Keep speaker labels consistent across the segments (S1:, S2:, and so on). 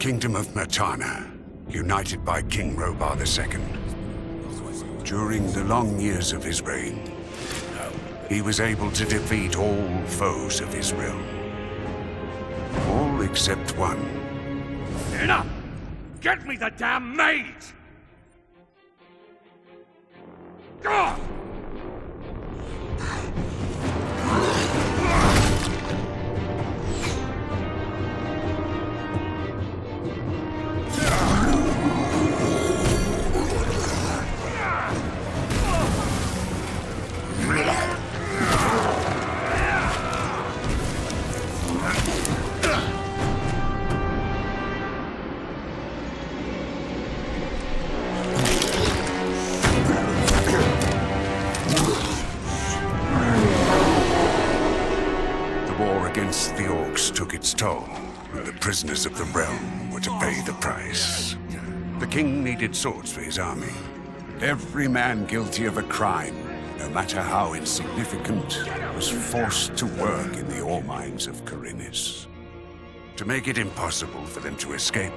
S1: Kingdom of Mertana, united by King Robar II. During the long years of his reign, he was able to defeat all foes of his realm. All except one.
S2: Enough! Get me the damn maid! God!
S1: Against the orcs took its toll, and the prisoners of the realm were to pay the price. The king needed swords for his army. Every man guilty of a crime, no matter how insignificant, was forced to work in the ore mines of Khorinis. To make it impossible for them to escape,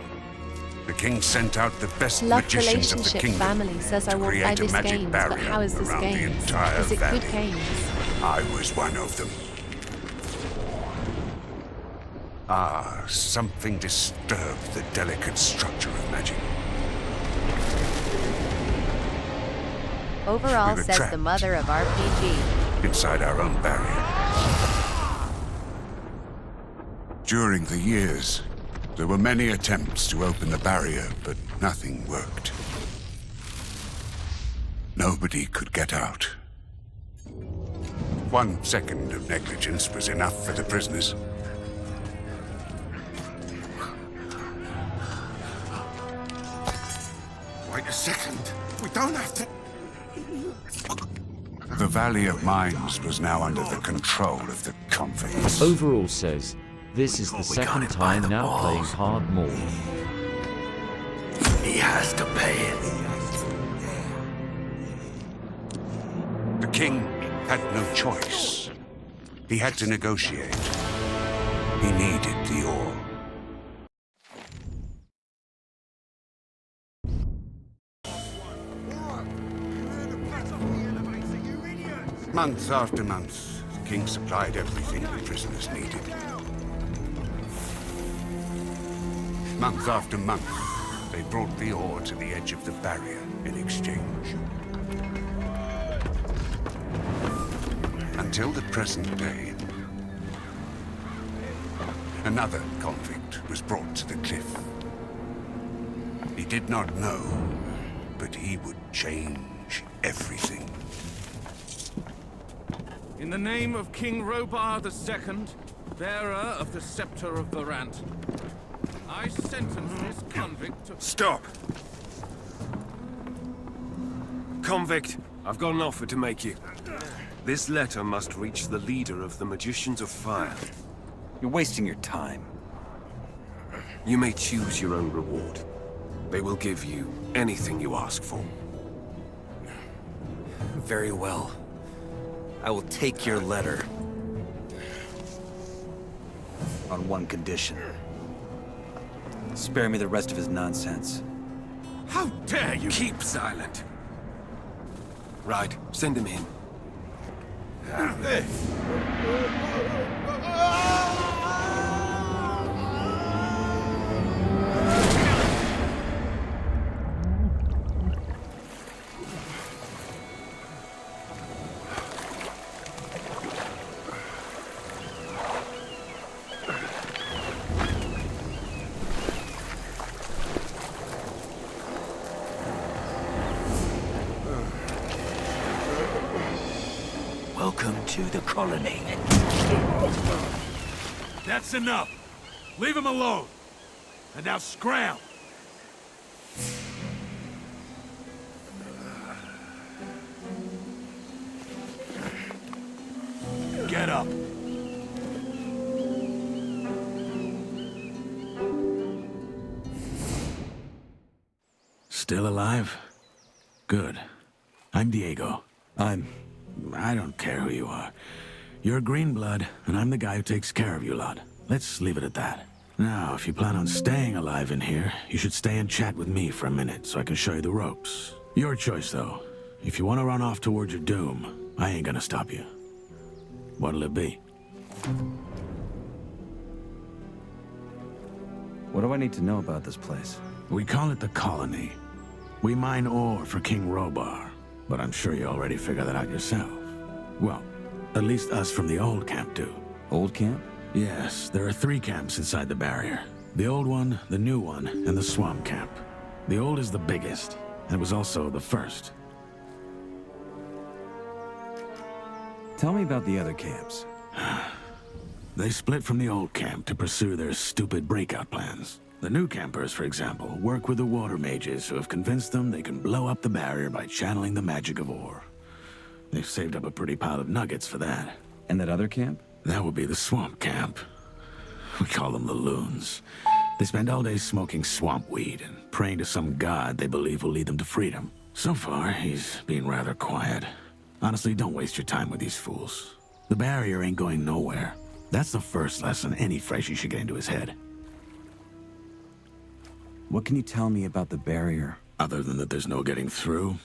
S1: the king sent out the best magicians of the kingdom
S3: family says I
S1: to
S3: won't buy
S1: create a
S3: this
S1: magic
S3: games, but how is this
S1: barrier around the
S3: games?
S1: entire
S3: Is it
S1: valley.
S3: good games?
S1: I was one of them. Something disturbed the delicate structure of magic.
S3: Overall,
S1: We were
S3: says the
S1: trapped
S3: mother of RPG.
S1: inside our own barrier. During the years, there were many attempts to open the barrier, but nothing worked. Nobody could get out. 1 second of negligence was enough for the prisoners.
S2: Wait a second. We don't have to...
S1: The Valley of Mines was now under the control of the convicts.
S4: Overall says, this is the second time now playing hard mode.
S2: He has to pay it.
S1: The king had no choice. He had to negotiate. He needed the ore. Month after month, the king supplied everything the prisoners needed. Month after month, they brought the ore to the edge of the barrier in exchange. Until the present day, another convict was brought to the cliff. He did not know, but he would change everything.
S5: In the name of King Robar II, bearer of the Scepter of Varant, I sentence this convict to...
S6: Stop! Convict, I've got an offer to make you. This letter must reach the leader of the Magicians of Fire.
S7: You're wasting your time.
S6: You may choose your own reward. They will give you anything you ask for.
S7: Very well. I will take your letter. On one condition. Spare me the rest of his nonsense.
S6: How dare you! Keep silent. Right, send him in.
S2: Welcome to the colony. That's enough. Leave him alone. And now scram. Get up.
S8: Still alive? Good. I'm Diego. I don't care who you are. You're green blood, and I'm the guy who takes care of you lot. Let's leave it at that. Now, if you plan on staying alive in here, you should stay and chat with me for a minute so I can show you the ropes. Your choice, though. If you want to run off towards your doom, I ain't gonna stop you. What'll it be?
S9: What do I need to know about this place?
S8: We call it the Colony. We mine ore for King Robar, but I'm sure you already figured that out yourself. Well, at least us from the old camp do.
S9: Old camp?
S8: Yes, there are 3 camps inside the barrier. The old one, the new one, and the swamp camp. The old is the biggest, and was also the first.
S9: Tell me about the other camps.
S8: They split from the old camp to pursue their stupid breakout plans. The new campers, for example, work with the water mages who have convinced them they can blow up the barrier by channeling the magic of ore. They've saved up a pretty pile of nuggets for that.
S9: And that other camp?
S8: That would be the swamp camp. We call them the loons. They spend all day smoking swamp weed and praying to some god they believe will lead them to freedom. So far, he's been rather quiet. Honestly, don't waste your time with these fools. The barrier ain't going nowhere. That's the first lesson any freshie should get into his head.
S9: What can you tell me about the barrier?
S8: Other than that there's no getting through,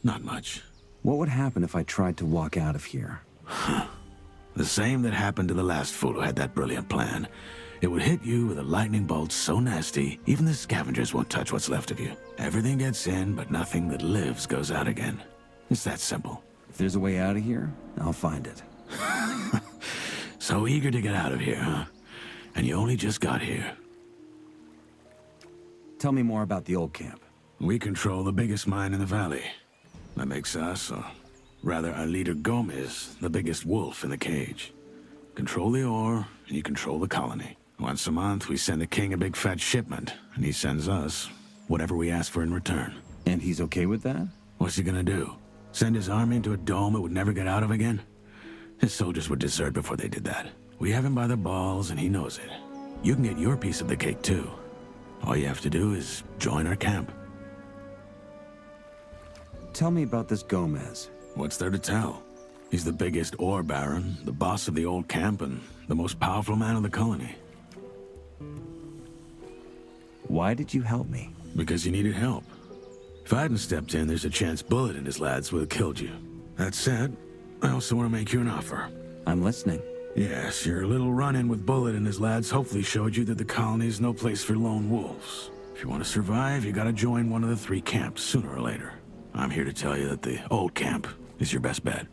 S8: not much.
S9: What would happen if I tried to walk out of here?
S8: The same that happened to the last fool who had that brilliant plan. It would hit you with a lightning bolt so nasty, even the scavengers won't touch what's left of you. Everything gets in, but nothing that lives goes out again. It's that simple.
S9: If there's a way out of here, I'll find it.
S8: So eager to get out of here, huh? And you only just got here.
S9: Tell me more about the old camp.
S8: We control the biggest mine in the valley. That makes us, or rather our leader Gomez, the biggest wolf in the cage. Control the ore, and you control the colony. Once a month, we send the king a big fat shipment, and he sends us whatever we ask for in return.
S9: And he's okay with that?
S8: What's he gonna do? Send his army into a dome it would never get out of again? His soldiers would desert before they did that. We have him by the balls, and he knows it. You can get your piece of the cake, too. All you have to do is join our camp.
S9: Tell me about this Gomez.
S8: What's there to tell? He's the biggest ore baron, the boss of the old camp, and the most powerful man in the colony.
S9: Why did you help me?
S8: Because you needed help. If I hadn't stepped in, there's a chance Bullet and his lads would have killed you. That said, I also want to make you an offer.
S9: I'm listening.
S8: Yes, your little run-in with Bullet and his lads hopefully showed you that the colony is no place for lone wolves. If you want to survive, you gotta join one of the 3 camps sooner or later. I'm here to tell you that the old camp is your best bet.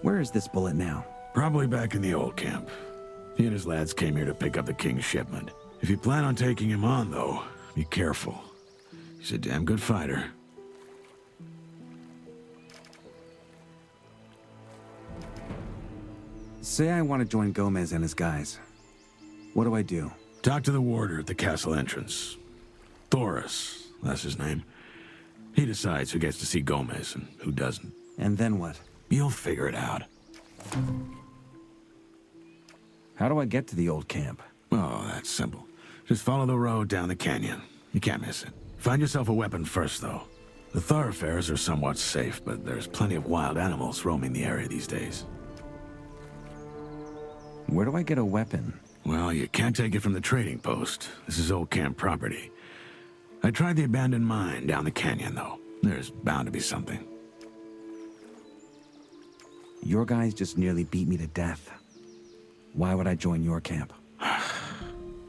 S9: Where is this Bullet now?
S8: Probably back in the old camp. He and his lads came here to pick up the king's shipment. If you plan on taking him on, though, be careful. He's a damn good fighter.
S9: Say I want to join Gomez and his guys. What do I do?
S8: Talk to the warder at the castle entrance. Thoris, that's his name. He decides who gets to see Gomez and who doesn't.
S9: And then what?
S8: You'll figure it out.
S9: How do I get to the old camp?
S8: Oh, that's simple. Just follow the road down the canyon. You can't miss it. Find yourself a weapon first, though. The thoroughfares are somewhat safe, but there's plenty of wild animals roaming the area these days.
S9: Where do I get a weapon?
S8: Well, you can't take it from the trading post. This is old camp property. I tried the abandoned mine down the canyon, though. There's bound to be something.
S9: Your guys just nearly beat me to death. Why would I join your camp?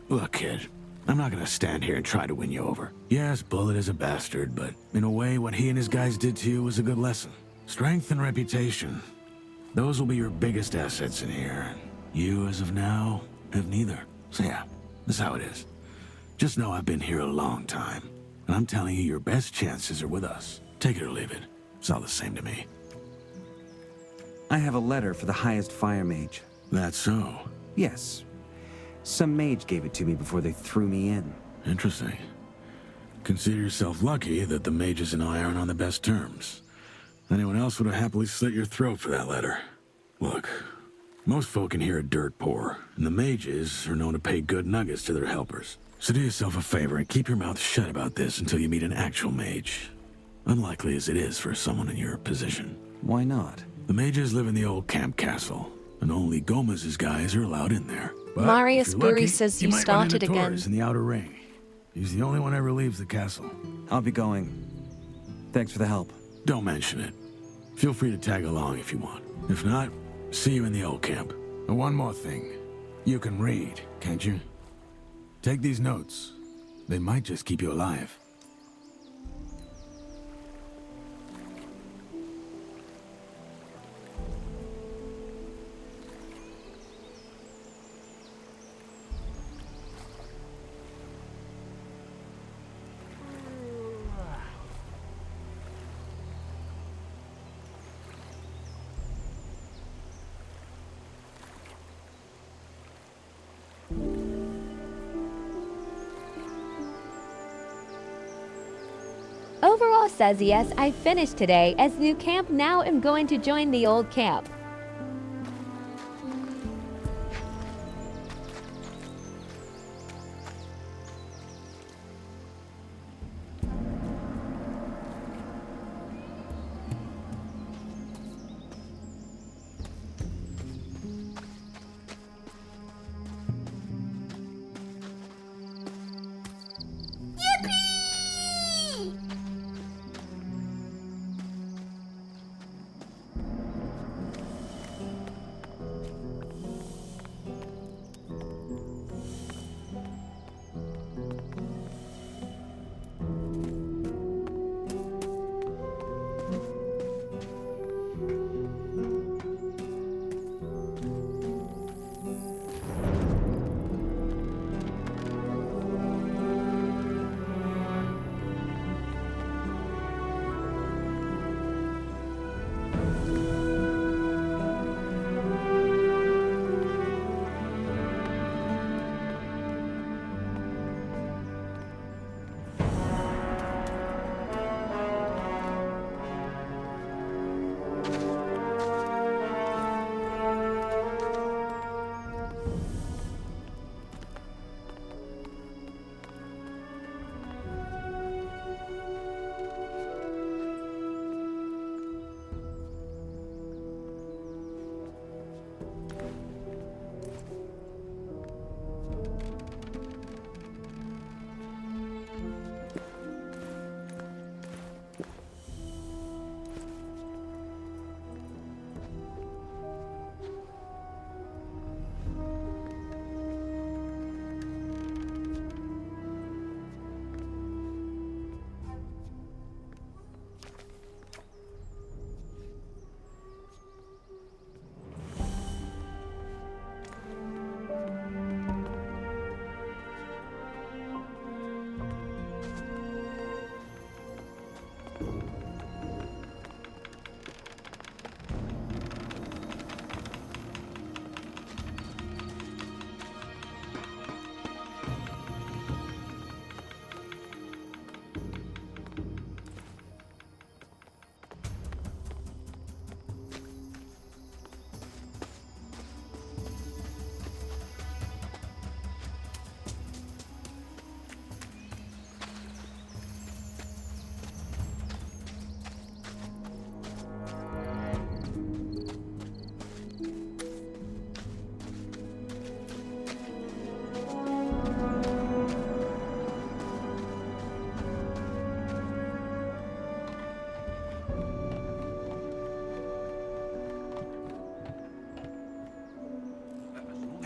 S8: Look, kid. I'm not gonna stand here and try to win you over. Yes, Bullet is a bastard, but in a way, what he and his guys did to you was a good lesson. Strength and reputation. Those will be your biggest assets in here, and you, as of now, have neither. So yeah, that's how it is. Just know I've been here a long time, and I'm telling you, your best chances are with us. Take it or leave it. It's all the same to me.
S9: I have a letter for the highest fire mage.
S8: That's so.
S9: Yes. Some mage gave it to me before they threw me in.
S8: Interesting. Consider yourself lucky that the mages and I aren't on the best terms. Anyone else would have happily slit your throat for that letter. Look, most folk in here are dirt poor, and the mages are known to pay good nuggets to their helpers. So do yourself a favor and keep your mouth shut about this until you meet an actual mage. Unlikely as it is for someone in your position.
S9: Why not?
S8: The mages live in the old camp castle. and only Gomez's guys are allowed in there. But
S3: Marius
S8: if you're lucky,
S3: Buri says you
S8: might run into
S3: started again.
S8: Torres in the outer ring. He's the only one ever leaves the castle.
S9: I'll be going. Thanks for the help.
S8: Don't mention it. Feel free to tag along if you want. If not, see you in the old camp. And one more thing. You can read, can't you? Take these notes. They might just keep you alive.
S10: Overall says yes, I finished today. As new camp, now I'm going to join the old camp.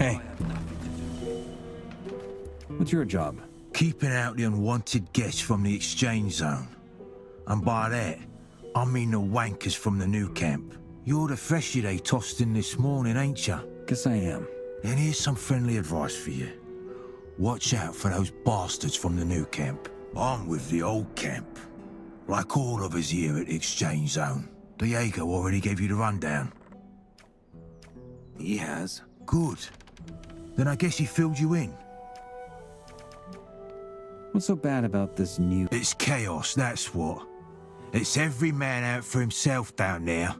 S11: Hey.
S9: What's your job?
S11: Keeping out the unwanted guests from the exchange zone. And by that, I mean the wankers from the new camp. You're the freshie they tossed in this morning, ain't ya?
S9: Guess I am.
S11: And here's some friendly advice for you. Watch out for those bastards from the new camp. I'm with the old camp. Like all of us here at the exchange zone. Diego already gave you the rundown.
S9: He has.
S11: Good. Then I guess he filled you in.
S9: What's so bad about this new...
S11: It's chaos, that's what. It's every man out for himself down there.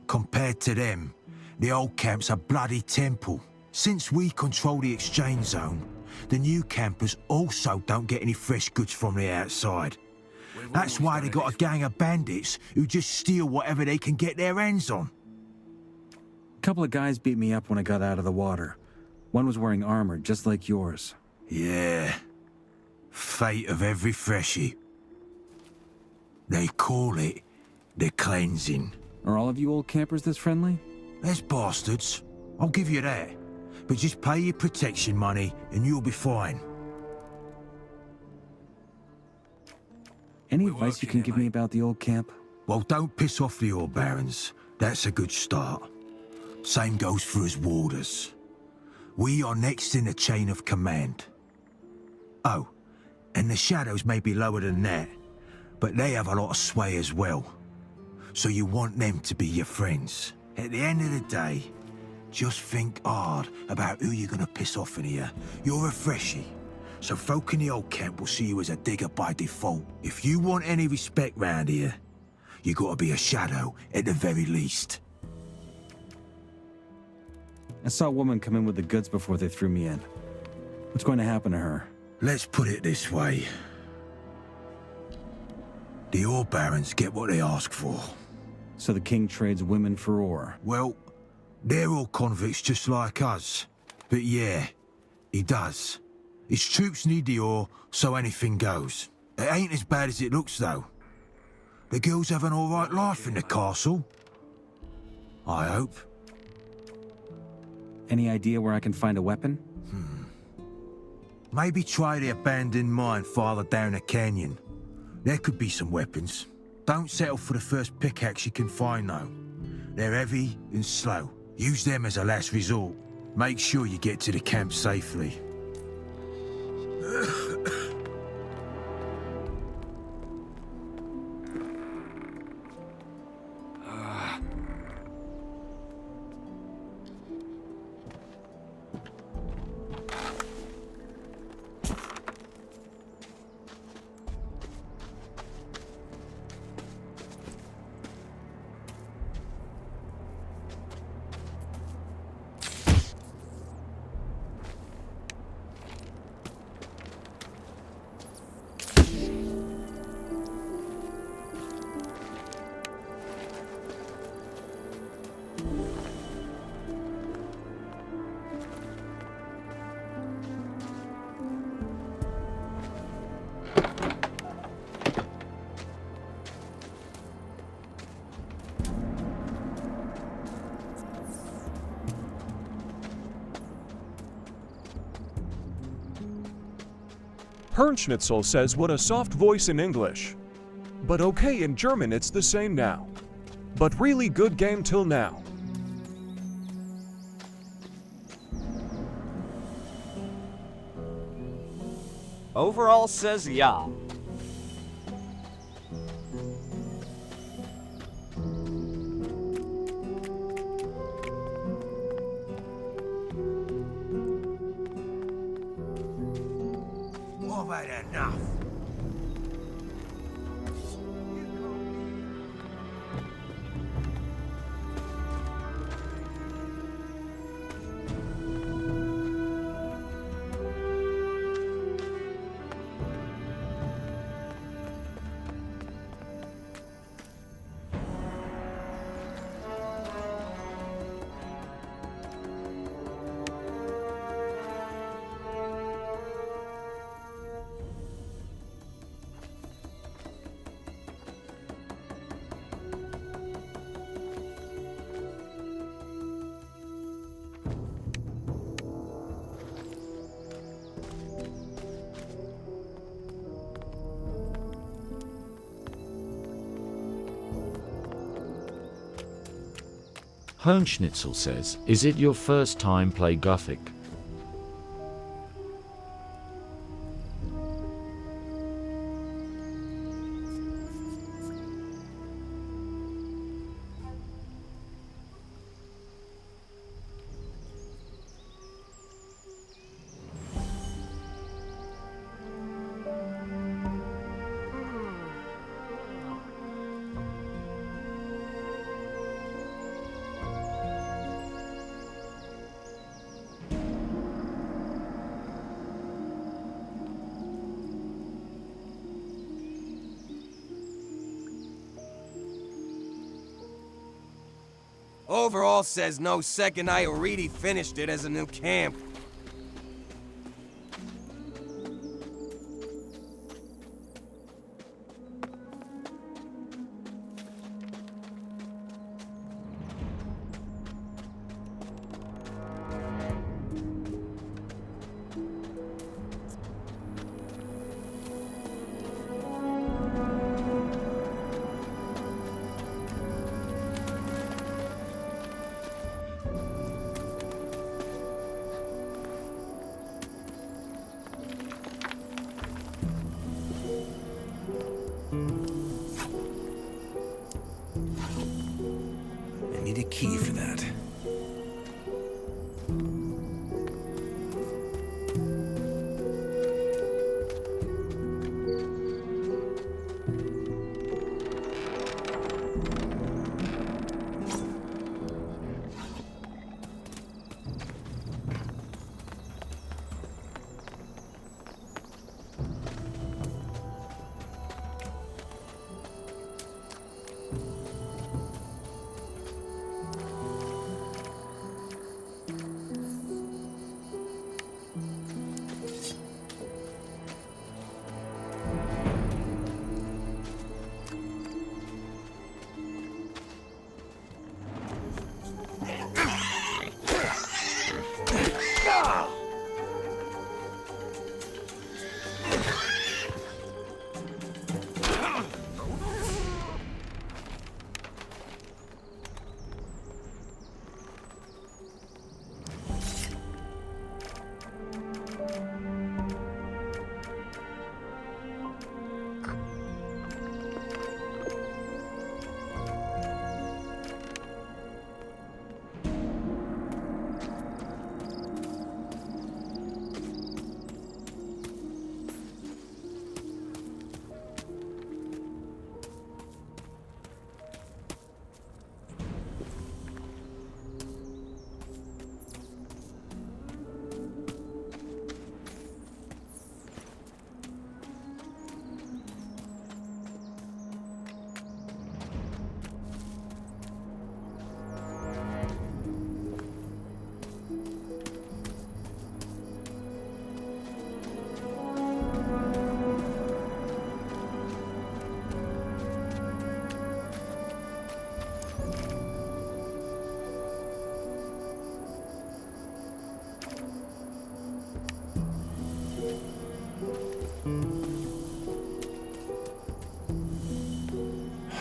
S11: Compared to them, the old camp's a bloody temple. Since we control the exchange zone, the new campers also don't get any fresh goods from the outside. That's why they got a gang of bandits who just steal whatever they can get their hands on.
S8: couple of guys beat me up when I got out of the water. One was wearing armor, just like yours.
S11: Yeah. Fate of every freshie. They call it the cleansing.
S8: Are all of you old campers this friendly?
S11: There's bastards. I'll give you that. But just pay your protection money and you'll be fine.
S8: Any advice you can give me about the old camp?
S11: Well, don't piss off the old barons. That's a good start. Same goes for us warders. We are next in the chain of command. Oh, and the shadows may be lower than that, but they have a lot of sway as well. So you want them to be your friends. At the end of the day, just think hard about who you're gonna piss off in here. You're a freshie, so folk in the old camp will see you as a digger by default. If you want any respect round here, you gotta be a shadow at the very least.
S8: I saw a woman come in with the goods before they threw me in. What's going to happen to her?
S11: Let's put it this way. The ore barons get what they ask for.
S8: So the king trades women for ore?
S11: Well, they're all convicts just like us. But yeah, he does. His troops need the ore, so anything goes. It ain't as bad as it looks, though. The girls have an alright life in the castle. I hope.
S8: Any idea where I can find a weapon?
S11: Maybe try the abandoned mine farther down the canyon. There could be some weapons. Don't settle for the first pickaxe you can find, though. They're heavy and slow. Use them as a last resort. Make sure you get to the camp safely.
S12: Hirnschnitzel says what a soft voice in English. But okay, in German it's the same now. But really good game till now.
S13: Overall says ja.
S11: More than enough.
S4: Hirnschnitzel says, is it your first time play Gothic?
S7: Overall says no second I already finished it as a new camp.
S9: I need a key for that.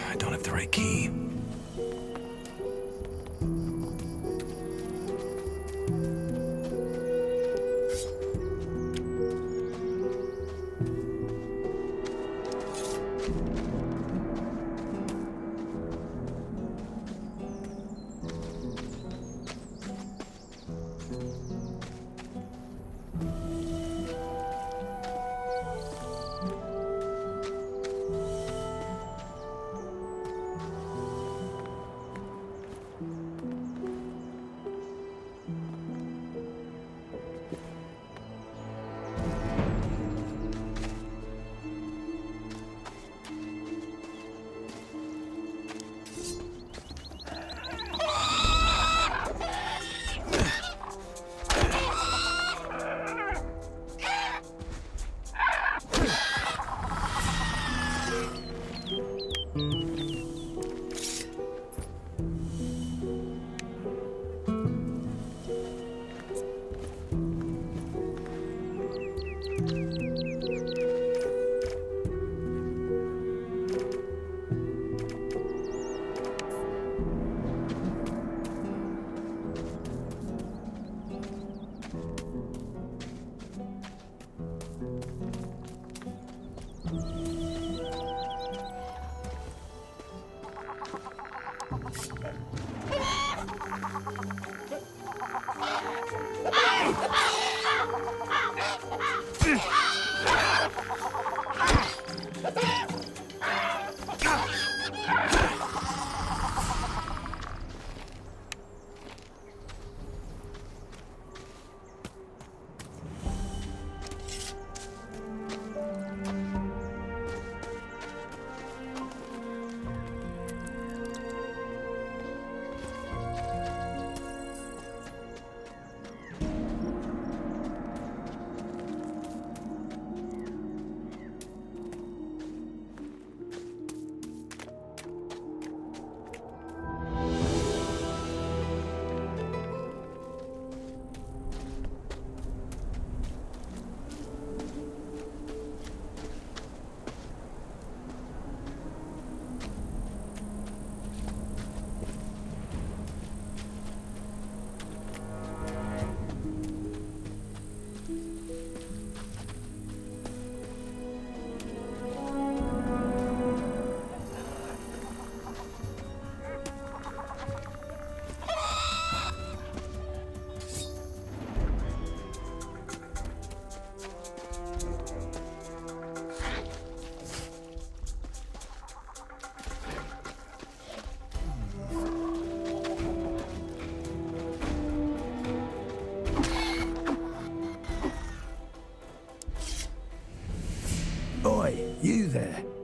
S9: I don't have the right key.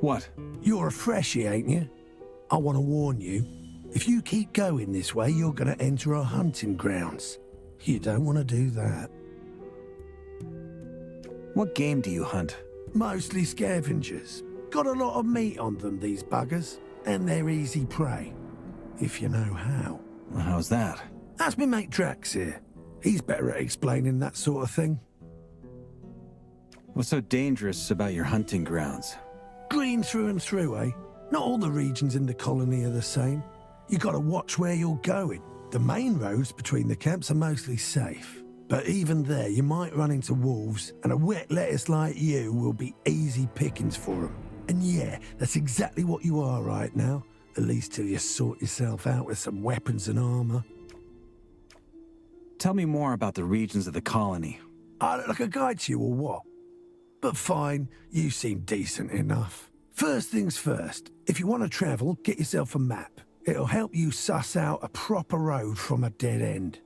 S8: What?
S14: You're a freshie, ain't you? I want to warn you. If you keep going this way, you're going to enter our hunting grounds. You don't want to do that.
S9: What game do you hunt?
S14: Mostly scavengers. Got a lot of meat on them, these buggers. And they're easy prey. If you know how.
S9: How's that?
S14: That's me mate Drax here. He's better at explaining that sort of thing.
S9: What's so dangerous about your hunting grounds?
S14: Green through and through, eh? Not all the regions in the colony are the same. You gotta watch where you're going. The main roads between the camps are mostly safe. But even there, you might run into wolves, and a wet lettuce like you will be easy pickings for them. And yeah, that's exactly what you are right now. At least till you sort yourself out with some weapons and armor.
S9: Tell me more about the regions of the colony.
S14: I look like a guide to you or what? But fine, you seem decent enough. First things first, if you want to travel, get yourself a map. It'll help you suss out a proper road from a dead end.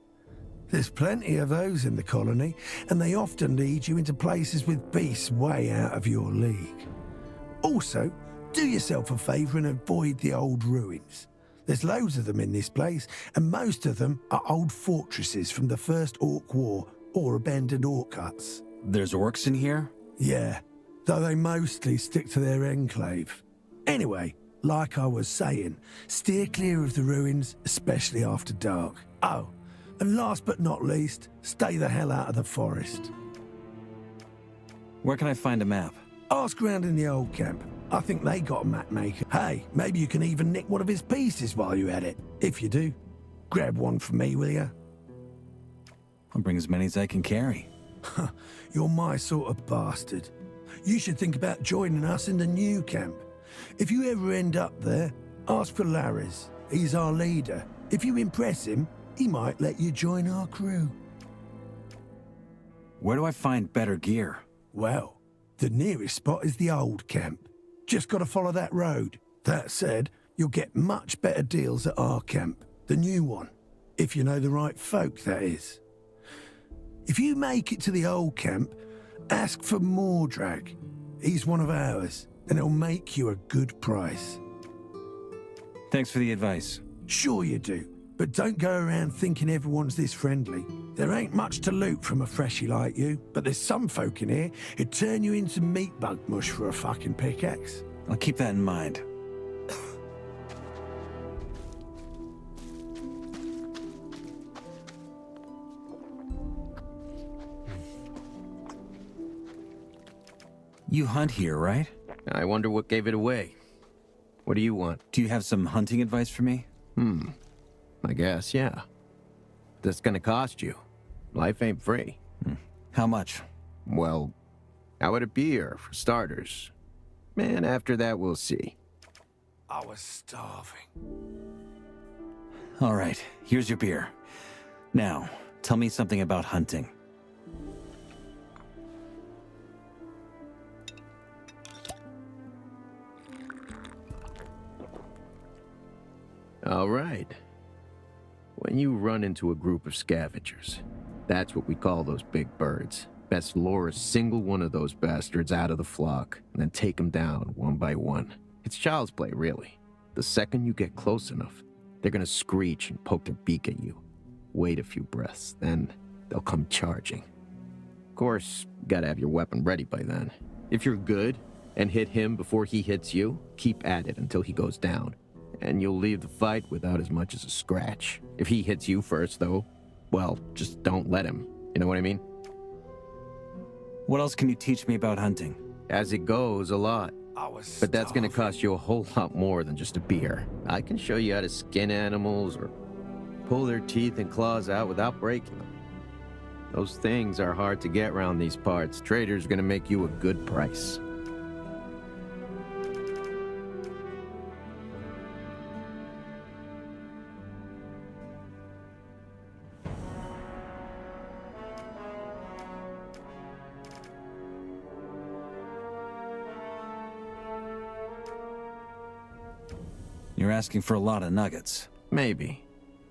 S14: There's plenty of those in the colony, and they often lead you into places with beasts way out of your league. Also, do yourself a favour and avoid the old ruins. There's loads of them in this place, and most of them are old fortresses from the First Orc War or abandoned orc huts.
S9: There's orcs in here?
S14: Yeah, though they mostly stick to their enclave. Anyway, like I was saying, steer clear of the ruins, especially after dark. Oh, and last but not least, stay the hell out of the forest.
S9: Where can I find a map?
S14: Ask around in the old camp. I think they got a map maker. Hey, maybe you can even nick one of his pieces while you're at it. If you do, grab one for me, will you?
S9: I'll bring as many as I can carry.
S14: You're my sort of bastard. You should think about joining us in the new camp. If you ever end up there, ask for Laris. He's our leader. If you impress him, he might let you join our crew.
S9: Where do I find better gear?
S14: Well, the nearest spot is the old camp. Just gotta follow that road. That said, you'll get much better deals at our camp, the new one. If you know the right folk, that is. If you make it to the old camp, ask for Mordrag. He's one of ours, and he'll make you a good price.
S9: Thanks for the advice.
S14: Sure you do, but don't go around thinking everyone's this friendly. There ain't much to loot from a freshie like you, but there's some folk in here who'd turn you into meat bug mush for a fucking pickaxe.
S9: I'll keep that in mind. You hunt here, right?
S15: I wonder what gave it away. What do you want?
S9: Do you have some hunting advice for me?
S15: I guess, yeah. That's gonna cost you. Life ain't free.
S9: How much?
S15: Well, how would it be here, for starters? Man, after that, we'll see.
S14: I was starving.
S9: All right, here's your beer. Now, tell me something about hunting.
S15: All right. When you run into a group of scavengers, that's what we call those big birds. Best lure a single one of those bastards out of the flock, and then take them down one by one. It's child's play, really. The second you get close enough, they're gonna screech and poke their beak at you. Wait a few breaths, then they'll come charging. Of course, you gotta have your weapon ready by then. If you're good and hit him before he hits you, keep at it until he goes down. And you'll leave the fight without as much as a scratch. If he hits you first, though, well, just don't let him. You know what I mean?
S9: What else can you teach me about hunting?
S15: As it goes, a lot. But that's gonna cost you a whole lot more than just a beer. I can show you how to skin animals or pull their teeth and claws out without breaking them. Those things are hard to get around these parts. Trader's gonna make you a good price.
S9: You're asking for a lot of nuggets.
S15: Maybe.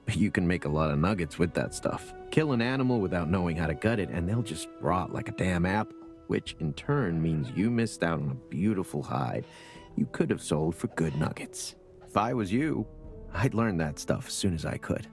S15: But you can make a lot of nuggets with that stuff. Kill an animal without knowing how to gut it, and they'll just rot like a damn apple. Which, in turn, means you missed out on a beautiful hide you could have sold for good nuggets. If I was you, I'd learn that stuff as soon as I could.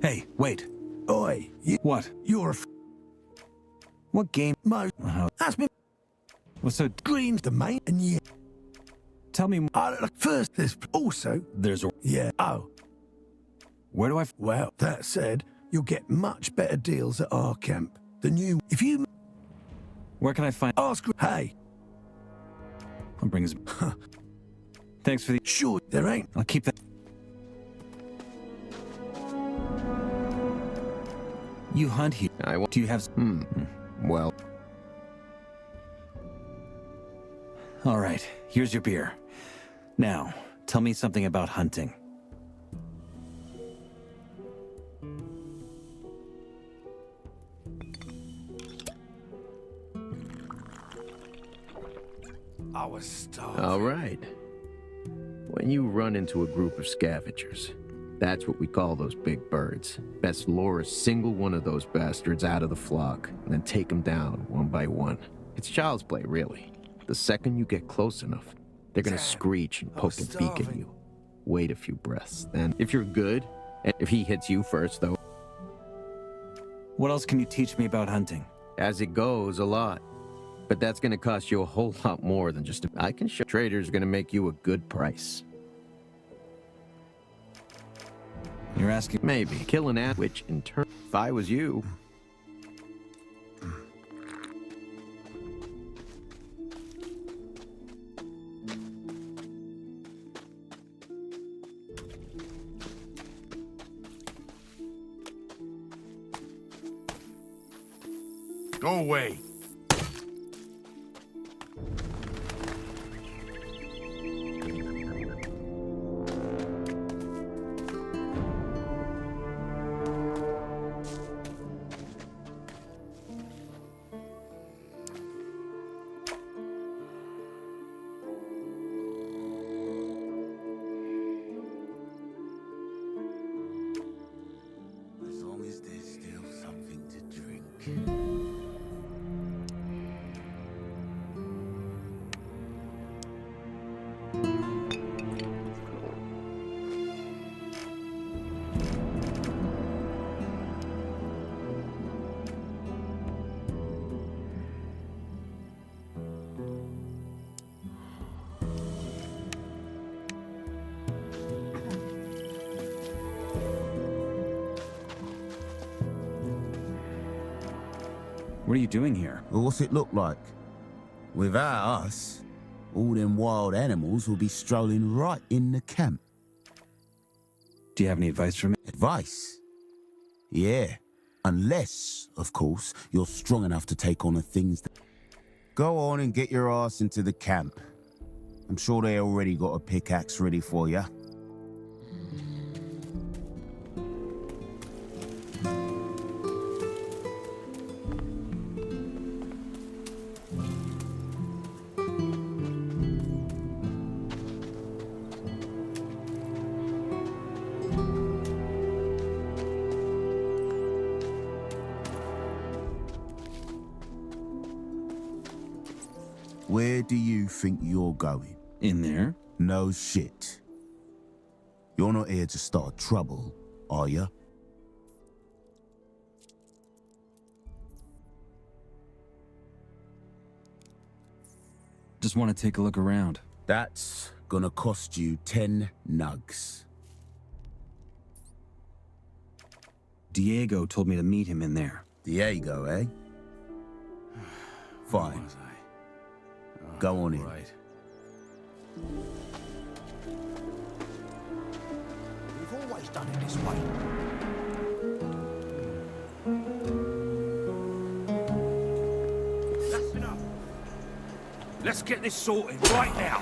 S8: Hey, wait.
S14: Oi,
S8: What?
S14: You're a
S8: What game?
S14: That's been
S8: What's so...
S14: Green's the main, and yeah.
S8: Tell me more.
S14: First, there's also...
S8: There's a...
S14: Yeah, oh.
S8: Where do I...
S14: Well, that said, you'll get much better deals at our camp. The new... If you...
S8: Where can I find...
S14: Ask... Hey.
S8: I'll bring his... Thanks for the...
S14: Sure, there ain't...
S8: I'll keep that... You hunt here. Do you have...
S15: Well...
S8: All right, here's your beer. Now, tell me something about hunting.
S14: I was starving.
S15: All right. When you run into a group of scavengers, that's what we call those big birds. Best lure a single one of those bastards out of the flock, and then take them down one by one. It's child's play, really. The second you get close enough, they're gonna screech and poke a beak at you. Wait a few breaths, then if you're good, and if he hits you first, though...
S8: What else can you teach me about hunting?
S15: As it goes, a lot. But that's gonna cost you a whole lot more than just I can show traders gonna make you a good price.
S8: You're asking...
S15: Maybe. Kill an ant, which in turn, if I was you...
S2: Go away.
S11: As long as there's still something to drink.
S8: What are you doing here?
S11: Well, what's it look like? Without us, all them wild animals will be strolling right in the camp.
S8: Do you have any advice for me?
S11: Advice? Yeah. Unless, of course, you're strong enough to take on the things that... Go on and get your ass into the camp. I'm sure they already got a pickaxe ready for you. Where do you think you're going?
S8: In there?
S11: No shit. You're not here to start trouble, are you?
S8: Just want to take a look around.
S11: That's gonna cost you 10 nugs.
S8: Diego told me to meet him in there.
S11: Diego, eh? Fine. Go on in.
S14: Right.
S11: We've always done it this way.
S2: That's enough. Let's get this sorted right now.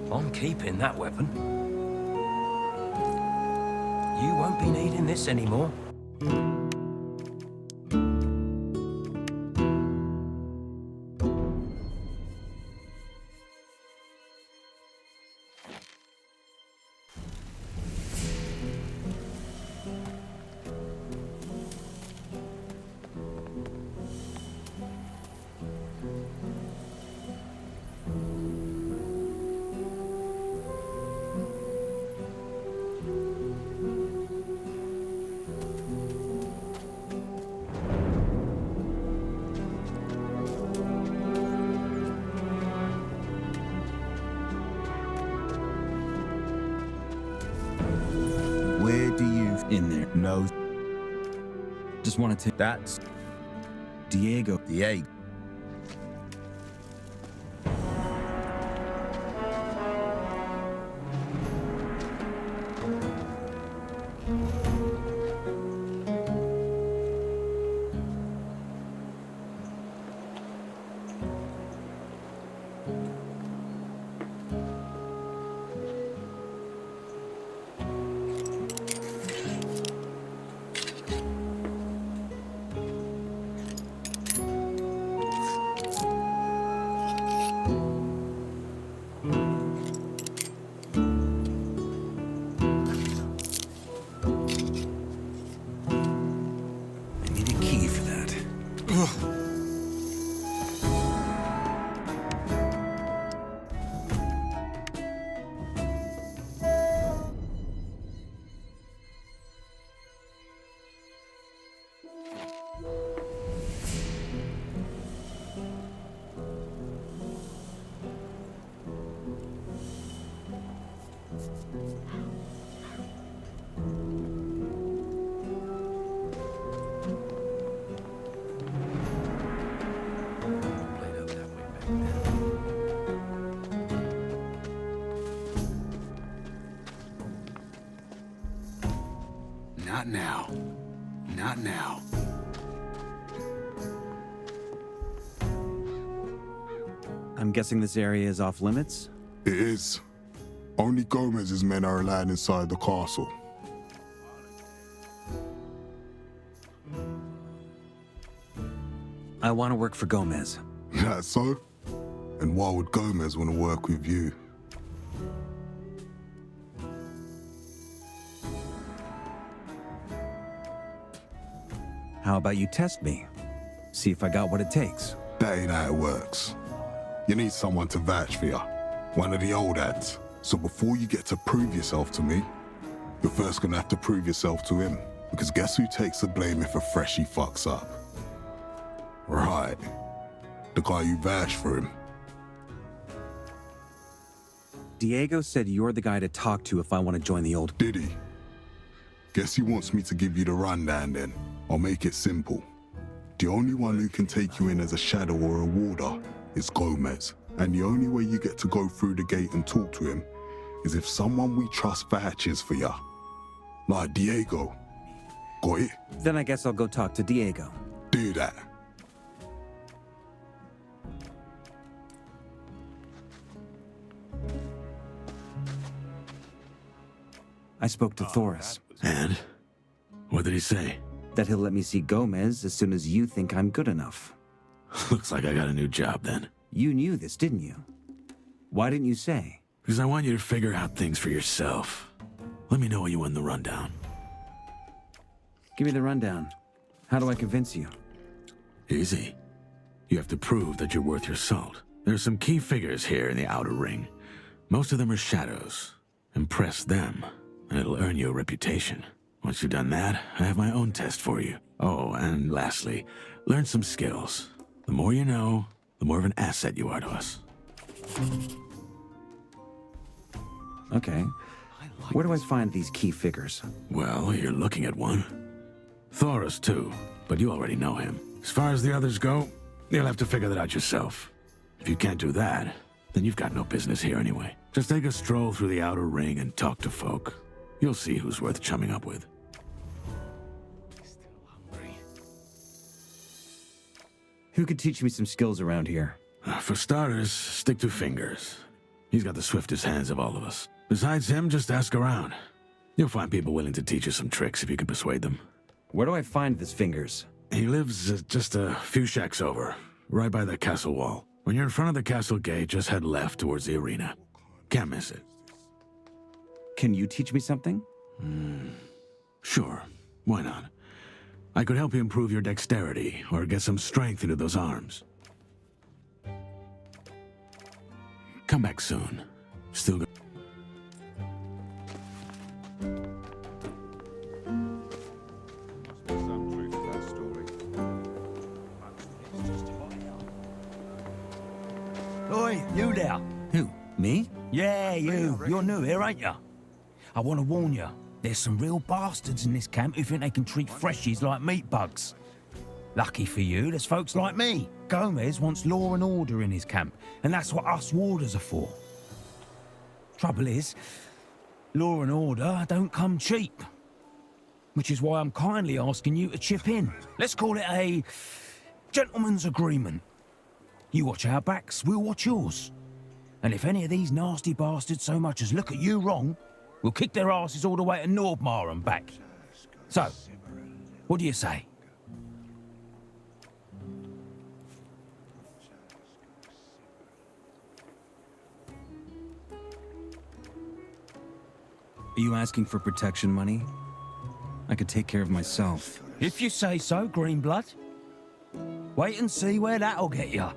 S7: I'm keeping that weapon. You won't won't be needing this anymore.
S9: Where do you... In there. No. Just wanted to...
S7: That's...
S9: Diego.
S7: Diego.
S8: Not now. Not now.
S9: I'm guessing this area is off limits?
S16: It is. Only Gomez's men are allowed inside the castle.
S9: I want to work for Gomez.
S16: That's so? And why would Gomez want to work with you?
S9: How about you test me? See if I got what it takes.
S16: That ain't how it works. You need someone to vouch for you. One of the old ads. So before you get to prove yourself to me, you're first gonna have to prove yourself to him. Because guess who takes the blame if a freshie fucks up? Right. The guy you vouched for him.
S9: Diego said you're the guy to talk to if I want to join the old...
S16: Did he? Guess he wants me to give you the rundown then. I'll make it simple. The only one who can take you in as a shadow or a warder is Gomez. And the only way you get to go through the gate and talk to him is if someone we trust vouches for ya. Like Diego. Got it?
S9: Then I guess I'll go talk to Diego.
S16: Do that.
S9: I spoke to Thoris.
S8: And? What did he say?
S9: That he'll let me see Gomez as soon as you think I'm good enough.
S8: Looks like I got a new job then.
S9: You knew this, didn't you? Why didn't you say?
S8: Because I want you to figure out things for yourself. Let me know when you win the rundown.
S9: Give me the rundown. How do I convince you?
S8: Easy. You have to prove that you're worth your salt. There are some key figures here in the outer ring. Most of them are shadows. Impress them, and it'll earn you a reputation. Once you've done that, I have my own test for you. Oh, and lastly, learn some skills. The more you know, the more of an asset you are to us.
S9: Okay. Where do I find these key figures?
S8: Well, you're looking at one. Thoris, too, but you already know him. As far as the others go, you'll have to figure that out yourself. If you can't do that, then you've got no business here anyway. Just take a stroll through the outer ring and talk to folk. You'll see who's worth chumming up with.
S9: Who could teach me some skills around here?
S8: For starters, stick to Fingers. He's got the swiftest hands of all of us. Besides him, just ask around. You'll find people willing to teach you some tricks if you can persuade them.
S9: Where do I find this Fingers?
S8: He lives just a few shacks over, right by the castle wall. When you're in front of the castle gate, just head left towards the arena. Can't miss it.
S9: Can you teach me something?
S8: Sure. Why not? I could help you improve your dexterity, or get some strength into those arms. Come back soon. Still good.
S17: Oi, you there.
S9: Who? Me?
S17: Yeah, you. You're new here, ain't ya? I want to warn you. There's some real bastards in this camp who think they can treat freshies like meat bugs. Lucky for you, there's folks like me. Gomez wants law and order in his camp, and that's what us warders are for. Trouble is, law and order don't come cheap. Which is why I'm kindly asking you to chip in. Let's call it a gentleman's agreement. You watch our backs, we'll watch yours. And if any of these nasty bastards so much as look at you wrong, we'll kick their asses all the way to Nordmar and back. So, what do you say?
S9: Are you asking for protection money? I could take care of myself.
S17: If you say so, Greenblood. Wait and see where that'll get you.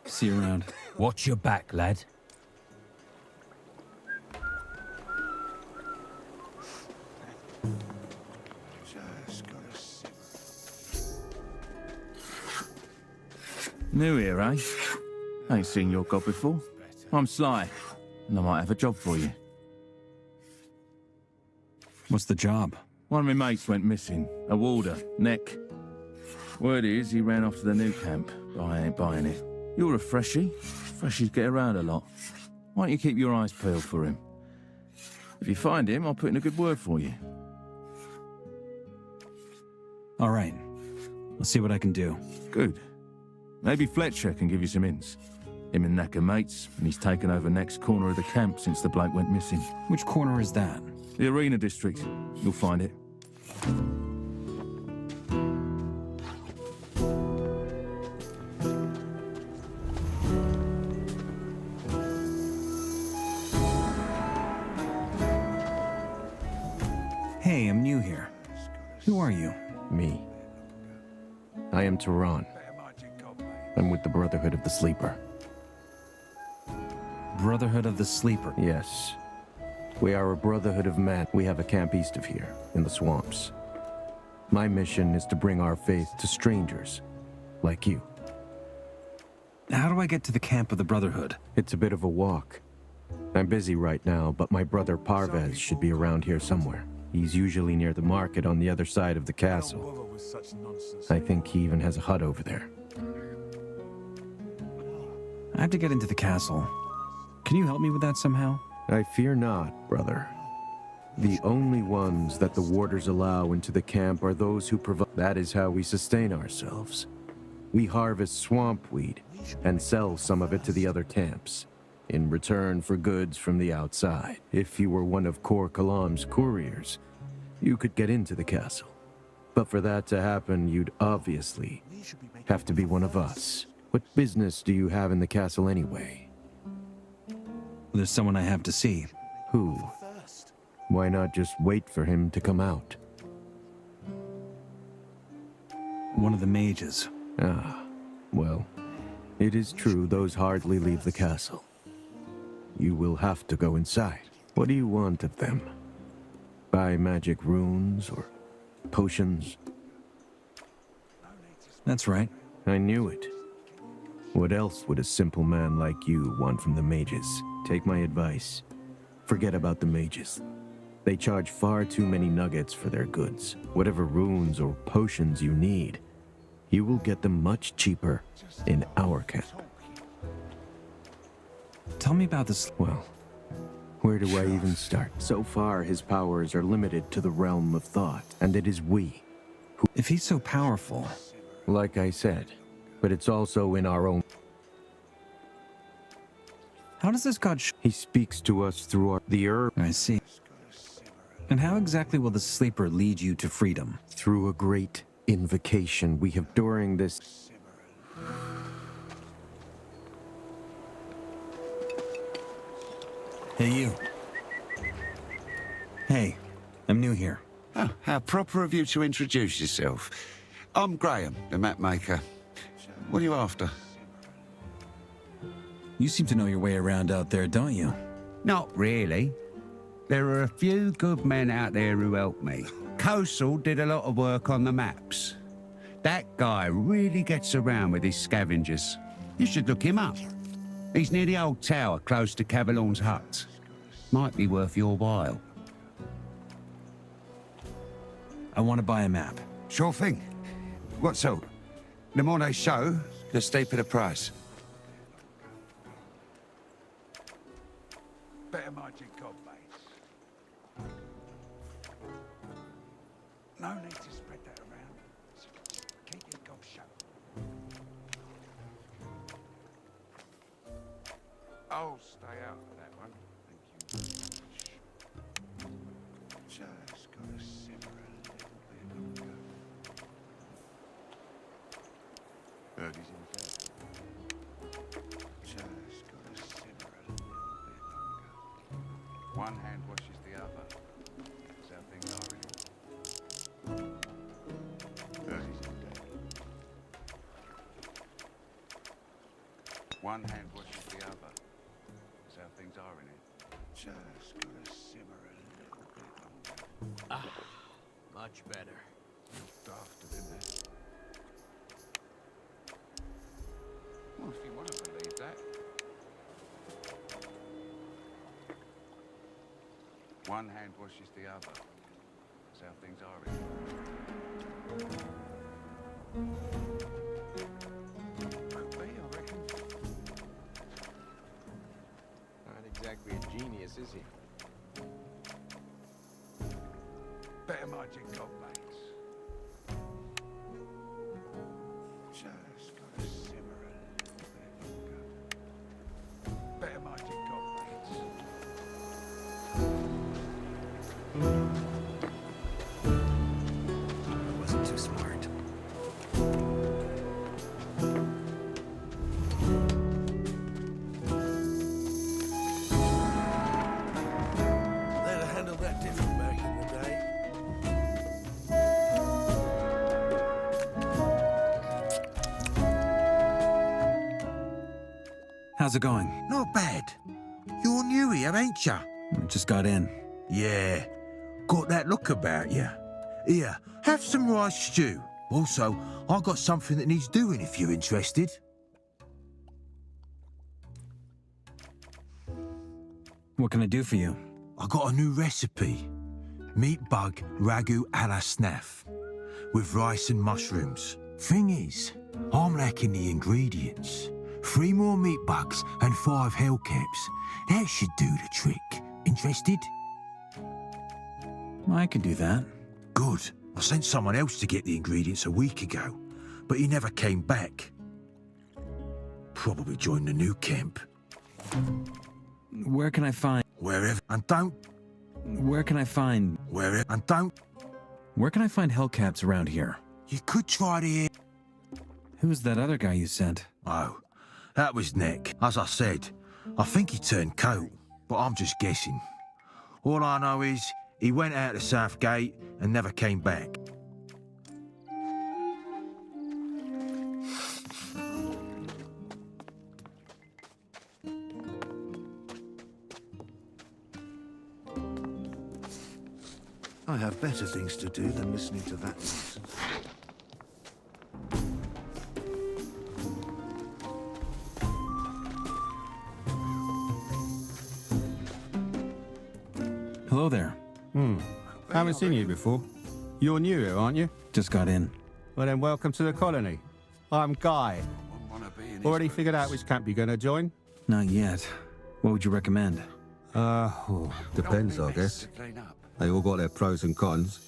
S9: See you around.
S17: Watch your back, lad.
S5: New here, eh? Ain't seen your god before. I'm Sly, and I might have a job for you.
S9: What's the job?
S5: One of my mates went missing. A warder, Nick. Word is he ran off to the new camp, but I ain't buying it. You're a freshie. Freshies get around a lot. Why don't you keep your eyes peeled for him? If you find him, I'll put in a good word for you.
S9: All right. I'll see what I can do.
S5: Good. Maybe Fletcher can give you some hints. Him and Knack are mates, and he's taken over next corner of the camp since the bloke went missing.
S9: Which corner is that?
S5: The Arena District. You'll find it.
S9: Hey, I'm new here. Who are you?
S15: Me. I am Tehran. I'm with the Brotherhood of the Sleeper.
S9: Brotherhood of the Sleeper?
S15: Yes. We are a brotherhood of men. We have a camp east of here, in the swamps. My mission is to bring our faith to strangers, like you.
S9: How do I get to the camp of the Brotherhood?
S15: It's a bit of a walk. I'm busy right now, but my brother Parvez should be around here somewhere. He's usually near the market on the other side of the castle. I think he even has a hut over there.
S9: I have to get into the castle. Can you help me with that somehow?
S15: I fear not, brother. The only ones that the warders allow into the camp are those who provide. That is how we sustain ourselves. We harvest swamp weed and sell some of it to the other camps, in return for goods from the outside. If you were one of Kor Kalam's couriers, you could get into the castle. But for that to happen, you'd obviously have to be one of us. What business do you have in the castle anyway?
S9: There's someone I have to see.
S15: Who? Why not just wait for him to come out?
S9: One of the mages.
S15: Ah, well, it is true those hardly leave the castle. You will have to go inside. What do you want of them? Buy magic runes or potions?
S9: That's right.
S15: I knew it. What else would a simple man like you want from the mages? Take my advice. Forget about the mages. They charge far too many nuggets for their goods. Whatever runes or potions you need, you will get them much cheaper in our camp.
S9: Tell me about this.
S15: Well, where do I even start? So far, his powers are limited to the realm of thought, and it is we who...
S9: If he's so powerful...
S15: Like I said, but it's also in our own...
S9: How does this god
S15: He speaks to us through the herb.
S9: I see. And how exactly will the sleeper lead you to freedom?
S15: Through a great invocation we have during this...
S9: Hey, you. Hey, I'm new here.
S1: Oh, how proper of you to introduce yourself. I'm Graham, the map maker. What are you after?
S9: You seem to know your way around out there, don't you?
S1: Not really. There are a few good men out there who help me. Coastal did a lot of work on the maps. That guy really gets around with his scavengers. You should look him up. He's near the old tower close to Cavalorn's hut. Might be worth your while.
S9: I want to buy a map.
S1: Sure thing. What sort? The more they show, the steeper the price. Better mind your god, mate. No need to spread that around. Keep your gob shut. I'll stay out for that one. Thank you very much. Just gotta simmer a little bit longer. Birdie's in bed. Just gotta simmer a little bit longer. One hand washes the other. That's how things are in it. Birdie's in bed. One hand washes the other. That's how things are in it. Just gotta simmer a little bit longer.
S15: Ah, much better.
S1: Daft, isn't it? Well, if you want to believe that. One hand washes the other. That's how things are in it. Could be, I reckon.
S15: Not exactly a genius, is he?
S1: Better mind your god, mates. Just gotta simmer a little bit longer. Better mind your god, mates.
S9: I wasn't too smart.
S14: They'd have handled that different back in the day.
S9: How's it going?
S11: Not bad. You're new here, ain't ya?
S9: I just got in.
S11: Yeah. Got that look about you. Here, have some rice stew. Also, I got something that needs doing if you're interested.
S9: What can I do for you?
S11: I got a new recipe. Meat bug ragu a la snaff. With rice and mushrooms. Thing is, I'm lacking the ingredients. 3 more meat bugs and 5 hellcaps. That should do the trick. Interested?
S9: I can do that.
S11: Good. I sent someone else to get the ingredients a week ago, but he never came back. Probably joined the new camp.
S9: Where can I find...
S11: Wherever. And don't...
S9: Where can I find...
S11: Wherever. And don't...
S9: Where can I find hellcaps around here?
S11: You could try the...
S9: Who's that other guy you sent?
S11: Oh, that was Nick. As I said, I think he turned coat, but I'm just guessing. All I know is he went out the south gate and never came back.
S14: I have better things to do than listening to that nonsense.
S9: Hello there.
S18: Haven't seen you before. You're new here, aren't you?
S9: Just got in.
S18: Well then, welcome to the colony. I'm Guy. Already figured out which camp you're going to join?
S9: Not yet. What would you recommend?
S18: Depends, I guess. They all got their pros and cons.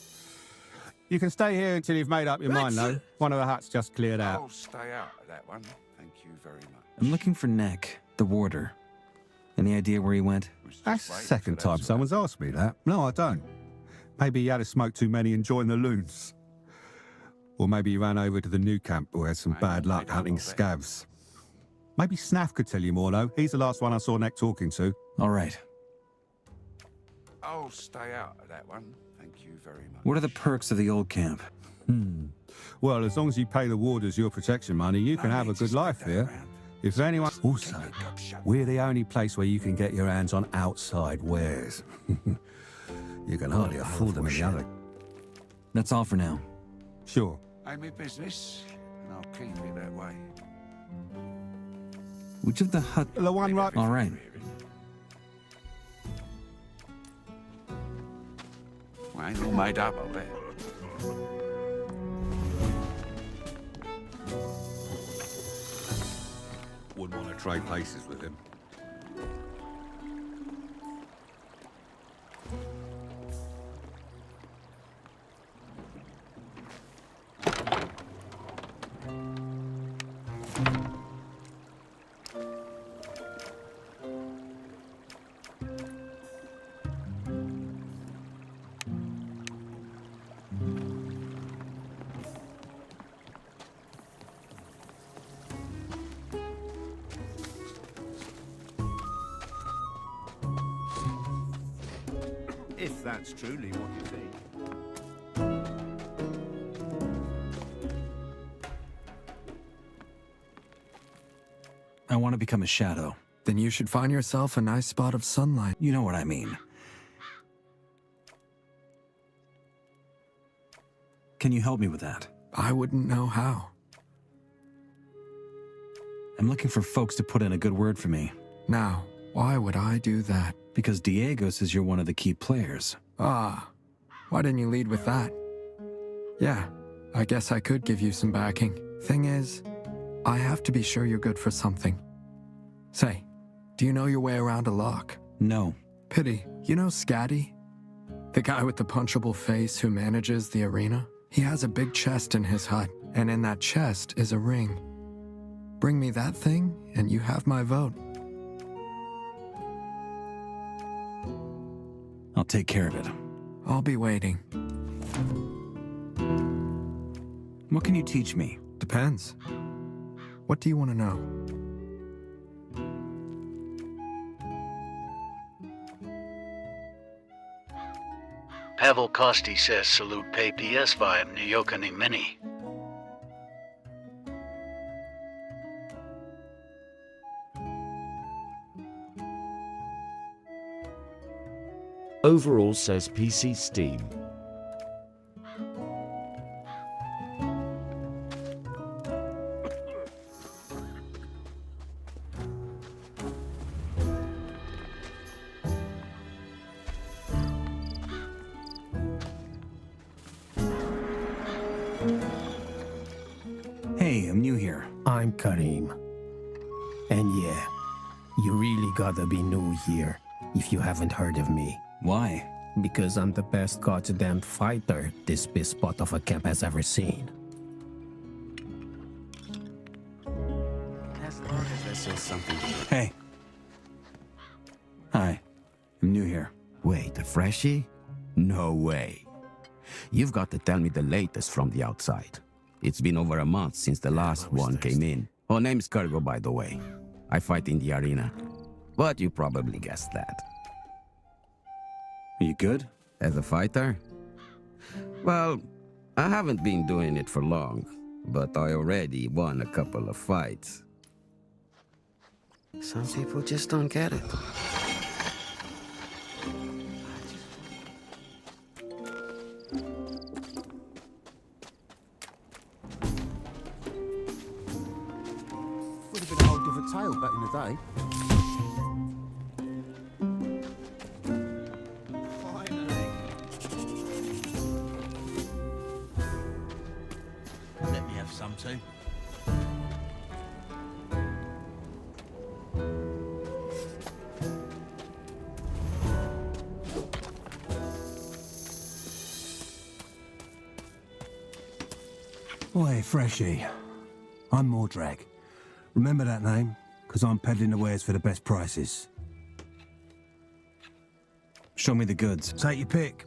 S18: You can stay here until you've made up your mind, though. One of the huts just cleared out.
S1: I'll stay out of that one. Thank you very much.
S9: I'm looking for Neck, the warder. Any idea where he went?
S18: That's the second time someone's asked me that. No, I don't. Maybe he had a smoke too many and joined the loons. Or maybe he ran over to the new camp or had some bad luck hunting scavs. Maybe Snaff could tell you more, though. He's the last one I saw Neck talking to.
S9: All right.
S1: I'll stay out of that one. Thank you very much.
S9: What are the perks of the old camp?
S18: Well, as long as you pay the warders your protection money, you can have a good life here. If anyone... Also, we're the only place where you can get your hands on outside wares. You can hardly afford them in the other.
S9: That's all for now.
S18: Sure.
S1: I'm in business, and I'll keep it that way.
S9: Which of the hut...
S18: The one right...
S9: All right.
S1: I ain't all made up, I'll bet.
S18: Wouldn't want to trade places with him.
S2: If that's truly what you think.
S9: I want to become a shadow.
S19: Then you should find yourself a nice spot of sunlight.
S9: You know what I mean. Can you help me with that?
S19: I wouldn't know how.
S9: I'm looking for folks to put in a good word for me.
S19: Now, why would I do that?
S9: Because Diego says you're one of the key players.
S19: Ah, why didn't you lead with that? Yeah, I guess I could give you some backing. Thing is, I have to be sure you're good for something. Say, do you know your way around a lock?
S9: No.
S19: Pity, you know Scatty? The guy with the punchable face who manages the arena? He has a big chest in his hut, and in that chest is a ring. Bring me that thing, and you have my vote.
S9: I'll take care of it.
S19: I'll be waiting.
S9: What can you teach me?
S19: Depends. What do you want to know?
S20: Pavel Kosti says salute pay PS vibe New York and mini.
S4: Overall says PC Steam.
S9: Hey, I'm new here.
S21: I'm Karim. And yeah, you really gotta be new here if you haven't heard of me.
S9: Why?
S21: Because I'm the best goddamn fighter this spot of a camp has ever seen.
S9: As long as that says something. Hey. Hi. I'm new here.
S22: Wait, a freshie? No way. You've got to tell me the latest from the outside. It's been over a month since the last one came in. Oh, name's Cargo, by the way. I fight in the arena. But you probably guessed that.
S9: Are you good?
S22: As a fighter? Well, I haven't been doing it for long, but I already won a couple of fights. Some people just don't get it.
S18: Would have been a whole different tale back in the day.
S17: Let me have some too.
S23: Oi, Freshie. I'm Mordrag. Remember that name? Because I'm peddling the wares for the best prices.
S9: Show me the goods.
S11: Take your pick.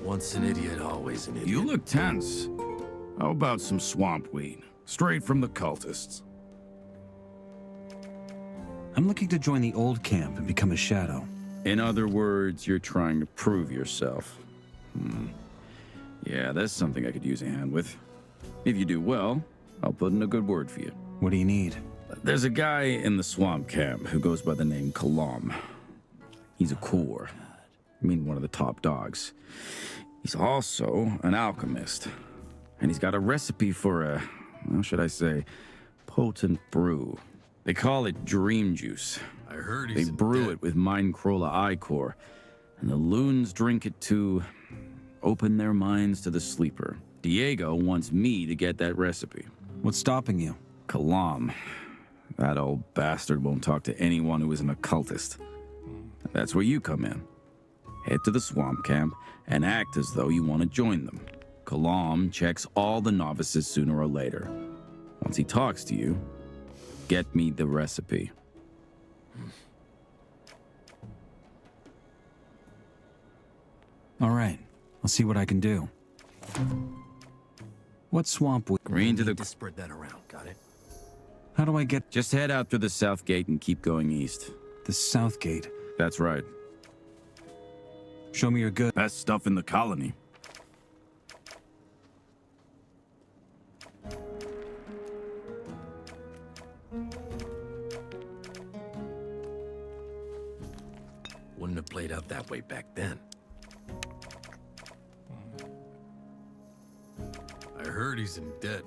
S3: Once an idiot, always an idiot.
S6: You look tense. How about some swamp weed? Straight from the cultists.
S9: I'm looking to join the old camp and become a shadow.
S6: In other words, you're trying to prove yourself. Yeah, that's something I could use a hand with. If you do well, I'll put in a good word for you.
S9: What do you need?
S6: There's a guy in the swamp camp who goes by the name Kalam. He's a core. I mean, one of the top dogs. He's also an alchemist. And he's got a recipe for a, how should I say, potent brew. They call it dream juice.
S3: I heard
S6: They brew it with Mindcrawler Ichor, and the loons drink it to open their minds to the sleeper. Diego wants me to get that recipe.
S9: What's stopping you?
S6: Kalam. That old bastard won't talk to anyone who isn't a cultist. That's where you come in. Head to the swamp camp and act as though you want to join them. Kalam checks all the novices sooner or later. Once he talks to you, get me the recipe.
S9: All right, I'll see what I can do. What swamp would...
S6: Green to the...
S3: To spread that around, got it?
S9: How do I get...
S6: Just head out through the south gate and keep going east.
S9: The south gate?
S6: That's right.
S9: Show me your good...
S6: Best stuff in the colony.
S3: Wouldn't have played out that way back then. I heard he's in debt.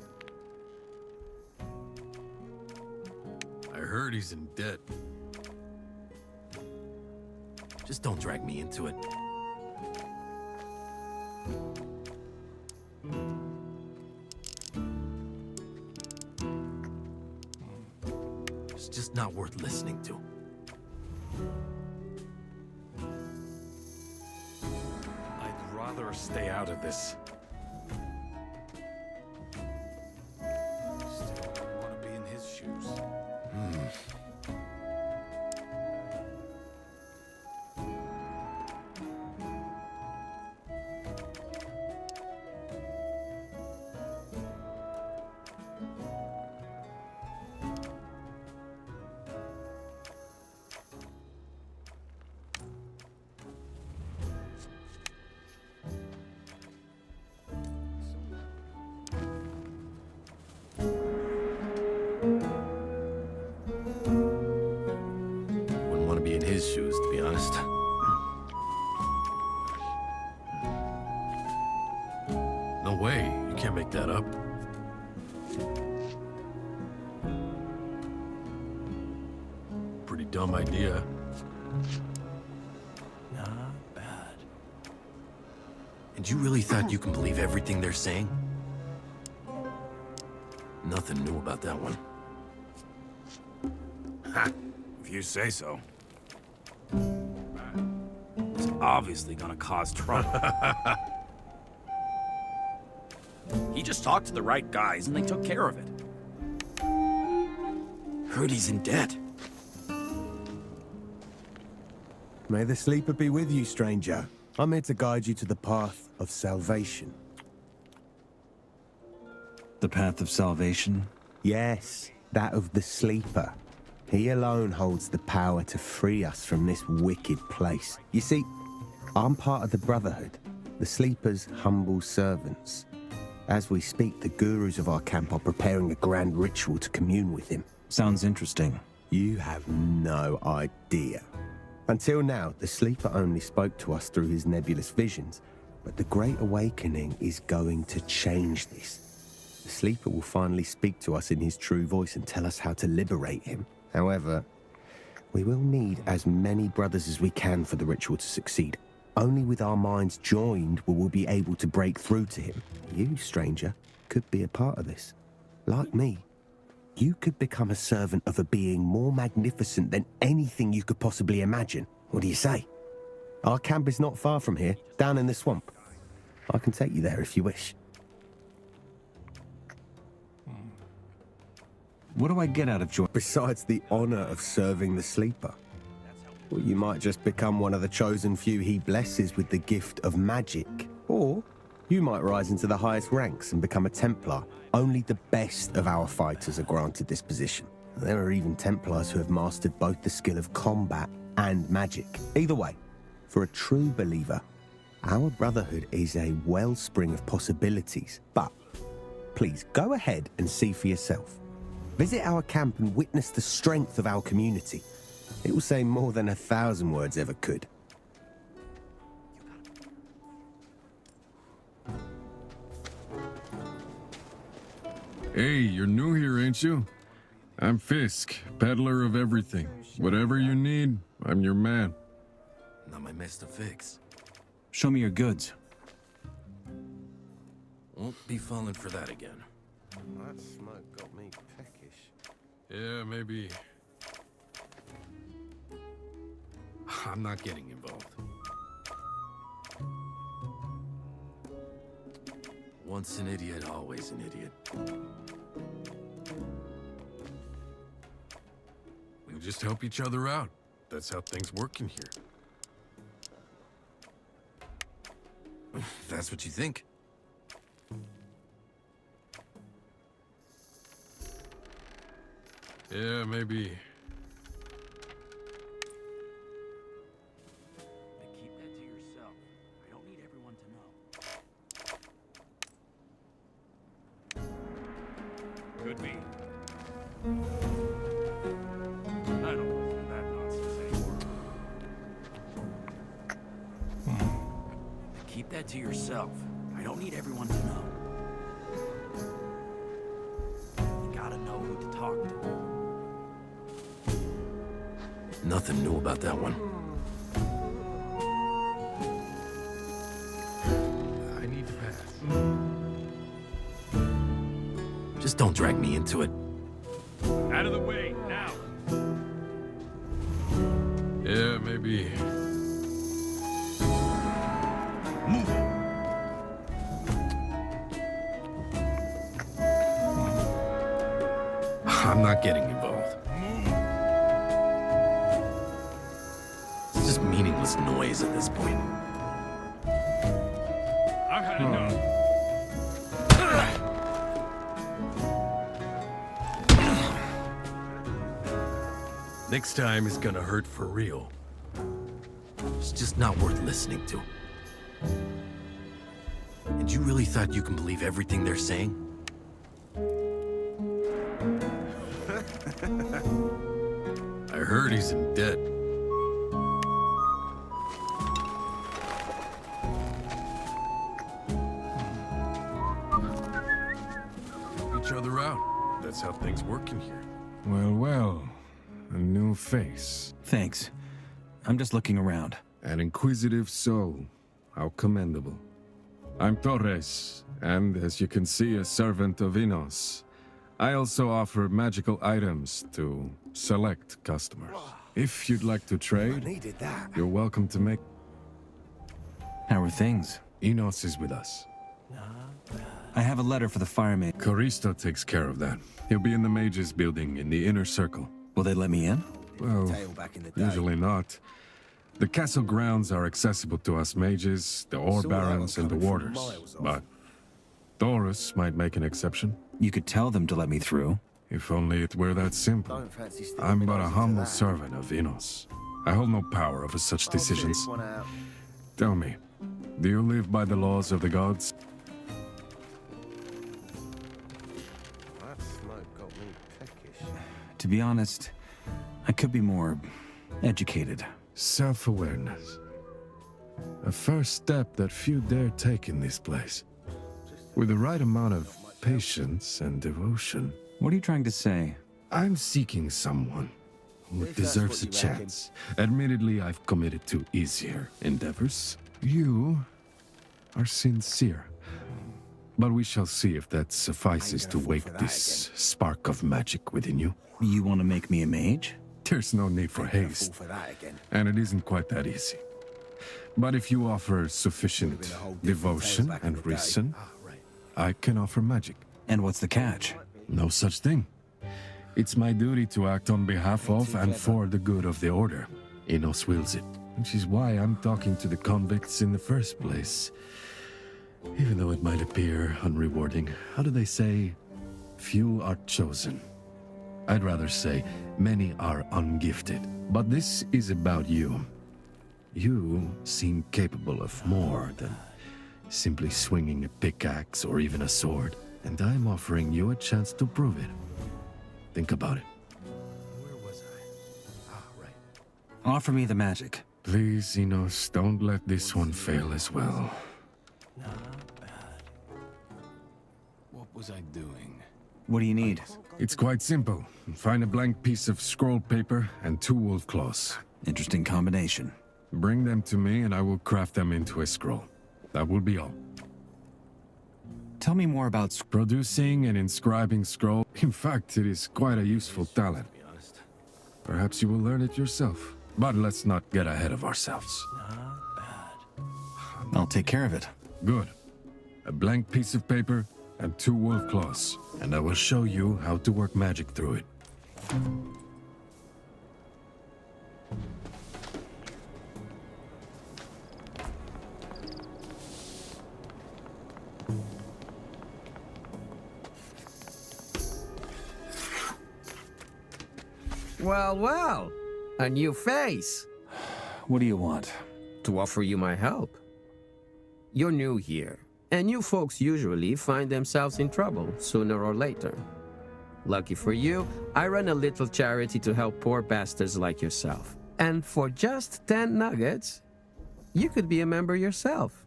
S3: I heard he's in debt. Just don't drag me into it. It's just not worth listening to.
S2: I'd rather stay out of this. Still want to be in his shoes.
S3: Wouldn't want to be in his shoes, to be honest. No way, you can't make that up. Pretty dumb idea. Not bad. And you really thought you can believe everything they're saying? Nothing new about that one.
S6: Ha! If you say so. It's obviously gonna cause trouble. He just talked to the right guys and they took care of it.
S3: Heard he's in debt.
S23: May the sleeper be with you, stranger. I'm here to guide you to the path of salvation.
S9: The path of salvation?
S23: Yes, that of the sleeper. He alone holds the power to free us from this wicked place. You see, I'm part of the Brotherhood, the sleeper's humble servants. As we speak, the gurus of our camp are preparing a grand ritual to commune with him.
S9: Sounds interesting.
S23: You have no idea. Until now, the sleeper only spoke to us through his nebulous visions, but the Great Awakening is going to change this. The sleeper will finally speak to us in his true voice and tell us how to liberate him. However, we will need as many brothers as we can for the ritual to succeed. Only with our minds joined will we be able to break through to him. You, stranger, could be a part of this. Like me, you could become a servant of a being more magnificent than anything you could possibly imagine. What do you say? Our camp is not far from here, down in the swamp. I can take you there if you wish.
S9: What do I get out of joining?
S23: Besides the honor of serving the Sleeper? Well, you might just become one of the chosen few he blesses with the gift of magic. Or you might rise into the highest ranks and become a Templar. Only the best of our fighters are granted this position. There are even Templars who have mastered both the skill of combat and magic. Either way, for a true believer, our brotherhood is a wellspring of possibilities. But please go ahead and see for yourself. Visit our camp and witness the strength of our community. It will say more than 1,000 words ever could.
S10: Hey, you're new here, ain't you? I'm Fisk, peddler of everything. Whatever you need, I'm your man.
S3: Not my mess to fix.
S9: Show me your goods.
S3: Won't be falling for that again.
S23: That smoke got me peckish.
S10: Yeah, maybe.
S3: I'm not getting involved. Once an idiot, always an idiot.
S10: We just help each other out. That's how things work in here.
S3: If that's what you think.
S10: Yeah, maybe.
S20: Keep that to yourself. I don't need everyone to know.
S2: Could be. I don't listen to that nonsense anymore.
S20: Keep that to yourself. I don't need everyone to know. You gotta know who to talk to.
S3: Nothing new about that one.
S10: I need to pass.
S3: Just don't drag me into it.
S2: Out of the way, now!
S10: Yeah, maybe.
S3: Move it. I'm not getting involved. It's just meaningless noise at this point.
S2: I've had enough.
S3: Next time is gonna hurt for real. It's just not worth listening to. And you really thought you can believe everything they're saying? I heard he's in debt.
S10: Help each other out. That's how things work in here. Well, well. A new face.
S9: Thanks. I'm just looking around.
S10: An inquisitive soul. How commendable. I'm Torres, and as you can see, a servant of Inos. I also offer magical items to select customers. If you'd like to trade, you're welcome to make...
S9: How are things?
S10: Inos is with us.
S9: I have a letter for the fireman.
S10: Coristo takes care of that. He'll be in the Mages building in the inner circle.
S9: Will they let me in?
S10: Well, usually not. The castle grounds are accessible to us mages, the ore barons, and the warders. But Taurus might make an exception.
S9: You could tell them to let me through.
S10: If only it were that simple. I'm but a humble servant of Inos. I hold no power over such decisions. Tell me, do you live by the laws of the gods?
S23: That smoke got me peckish.
S9: To be honest, I could be more educated.
S10: Self-awareness. A first step that few dare take in this place. With the right amount of patience and devotion.
S9: What are you trying to say?
S10: I'm seeking someone who deserves a chance. Admittedly, I've committed to easier endeavors. You are sincere. But we shall see if that suffices to wake this spark of magic within you.
S7: You want to make me a mage?
S10: There's no need for haste. And it isn't quite that easy. But if you offer sufficient devotion and reason, I can offer magic.
S7: And what's the catch?
S10: No such thing. It's my duty to act on behalf of and for the good of the Order. Enos wills it, which is why I'm talking to the convicts in the first place. Even though it might appear unrewarding, how do they say? Few are chosen. I'd rather say many are ungifted. But this is about you. You seem capable of more than simply swinging a pickaxe or even a sword, and I'm offering you a chance to prove it. Think about it.
S7: Where was I? Ah, right. Offer me the magic.
S10: Please, Enos, don't let this one fail as well.
S7: Not bad. What was I doing? What do you need?
S10: It's quite simple. Find a blank piece of scroll paper and 2 wolf claws.
S7: Interesting combination.
S10: Bring them to me and I will craft them into a scroll. That will be all.
S7: Tell me more about
S10: producing and inscribing scroll. In fact, it is quite a useful talent. Perhaps you will learn it yourself. But let's not get ahead of ourselves.
S7: Not bad. I'll take care of it.
S10: Good. A blank piece of paper and 2 wolf claws. And I will show you how to work magic through it.
S12: Well, well. A new face.
S7: What do you want?
S12: To offer you my help. You're new here, and new folks usually find themselves in trouble sooner or later. Lucky for you, I run a little charity to help poor bastards like yourself. And for just 10 nuggets, you could be a member yourself.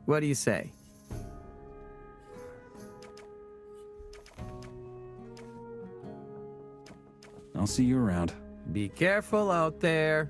S12: What do you say?
S7: I'll see you around.
S12: Be careful out there.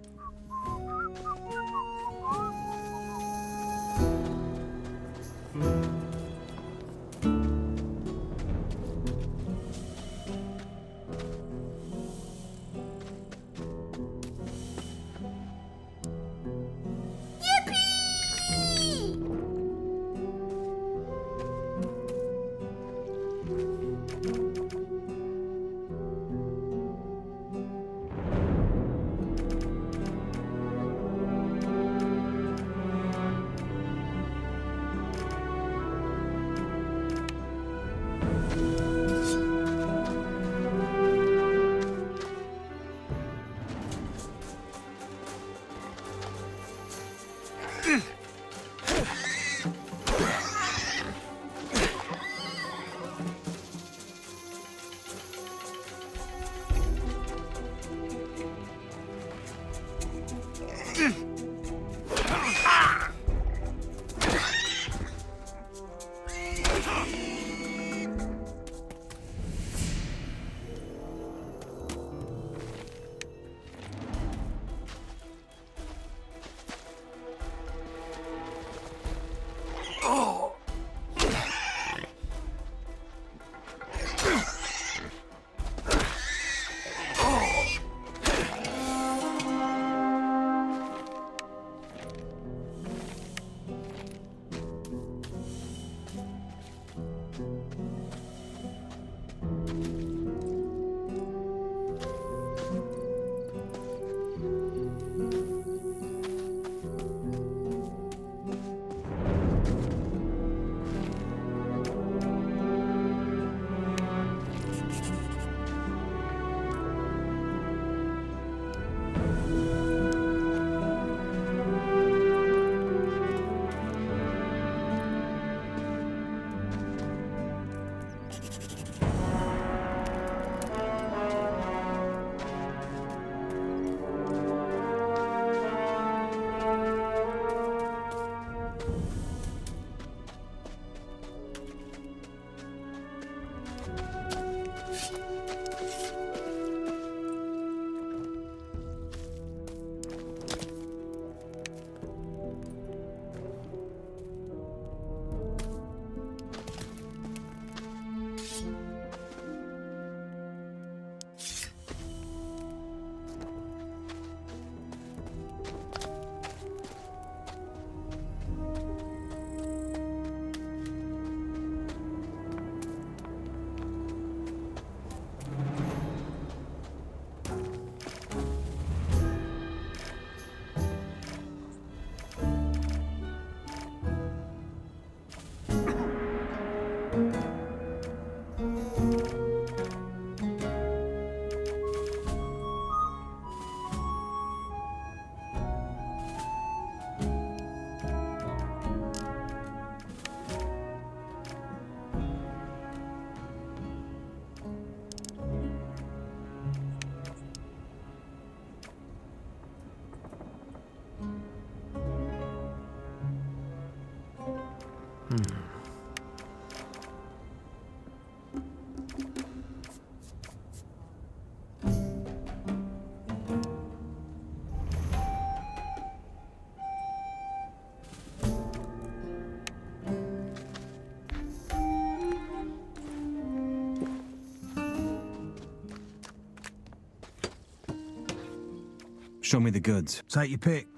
S9: Show me the goods.
S11: Take your pick.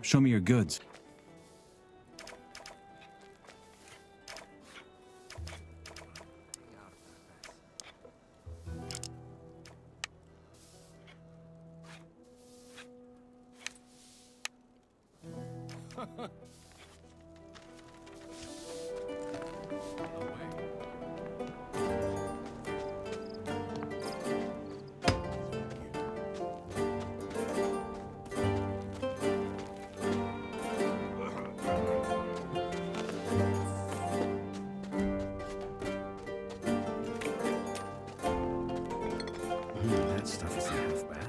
S9: Show me your goods. That stuff isn't half bad.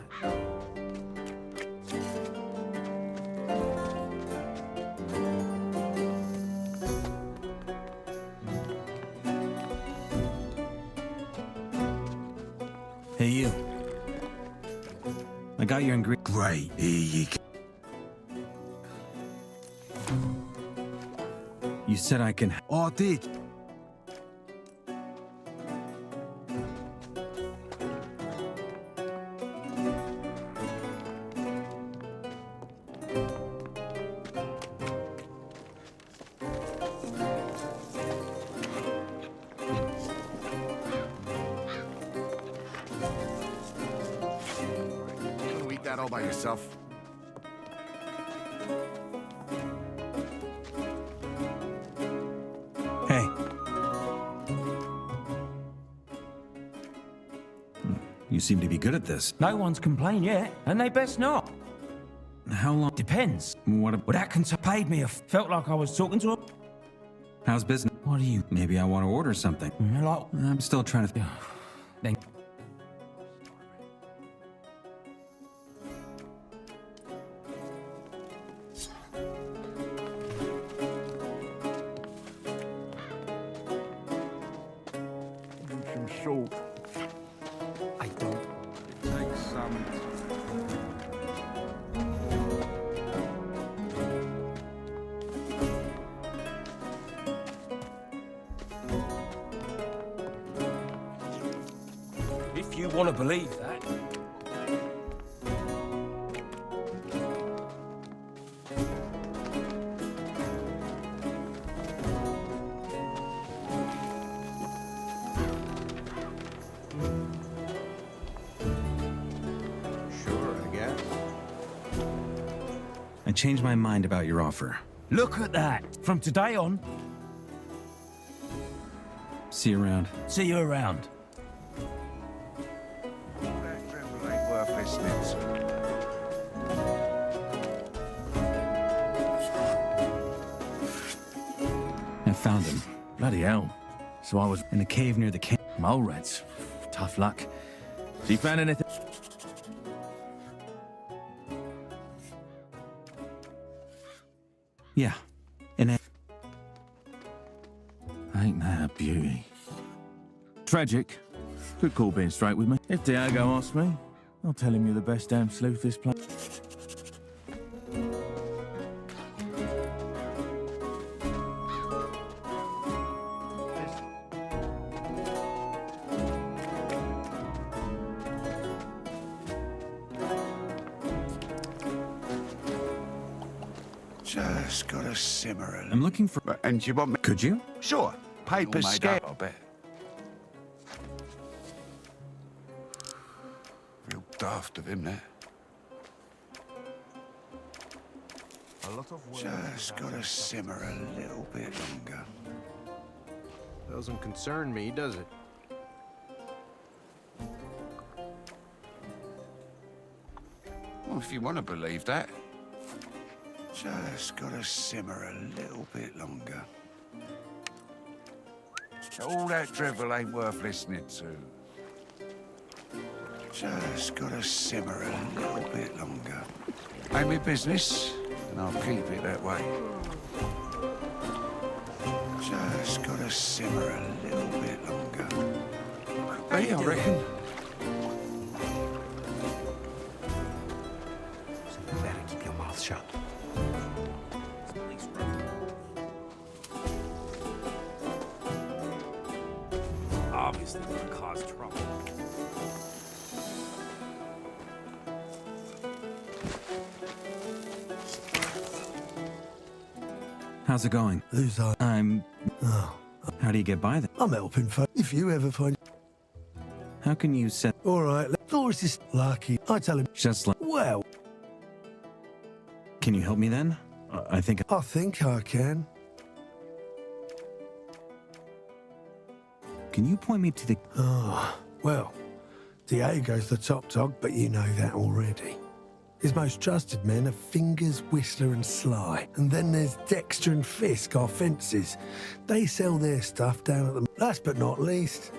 S9: Hey, you. I got your ingredient.
S11: Great, here you go.
S9: You said I can.
S11: I did.
S1: You eat that all by yourself?
S9: Hey. You seem to be good at this.
S17: No one's complained yet, and they best not.
S9: How long?
S17: Depends.
S9: What?
S17: Well, that paid me. Felt like I was talking to a...
S9: How's business?
S17: What are you?
S9: Maybe I want to order something.
S17: Like...
S9: I'm still trying to...
S17: Then...
S1: Some salt.
S17: I don't...
S1: Take some.
S17: If you want to believe that...
S1: Sure, I guess.
S9: I changed my mind about your offer.
S17: Look at that. From today on,
S9: See you around.
S17: see you around.
S1: That tremble ain't worth listening to.
S9: I found him.
S5: Bloody hell. So I was
S9: In a cave near the camp.
S5: mole rats. Tough luck. So you found anything?
S9: Yeah.
S5: Ain't that a beauty? Tragic. Good call being straight with me. If Diego asks me, I'll tell him you're the best damn sleuth this place.
S1: Just gotta simmer a
S9: I'm looking for...
S1: And you want me?
S9: Could you?
S1: Sure. Paper's scared. I bet. Real daft of him there. Just gotta simmer a little bit longer.
S15: Doesn't concern me, does it?
S1: Well, if you want to believe that. Just gotta simmer a little bit longer. All that drivel ain't worth listening to. Just gotta simmer a little bit longer. Ain't me business, and I'll keep it that way. Just gotta simmer a little bit longer. Hey, I reckon.
S14: You better keep your mouth shut.
S8: Obviously gonna cause trouble.
S9: How's it going?
S14: Who's I?
S9: I'm...
S14: Oh.
S9: How do you get by then?
S14: I'm helping folk. If you ever find...
S9: How can you set...
S14: All right, Loris is lucky. I tell him...
S9: Just like...
S14: Well...
S9: Can you help me then? I think
S14: I can.
S9: Can you point me to the...
S14: Oh, well, Diego's the top dog, but you know that already. His most trusted men are Fingers, Whistler and Sly. And then there's Dexter and Fisk, our fences. They sell their stuff down at the... Last but not least...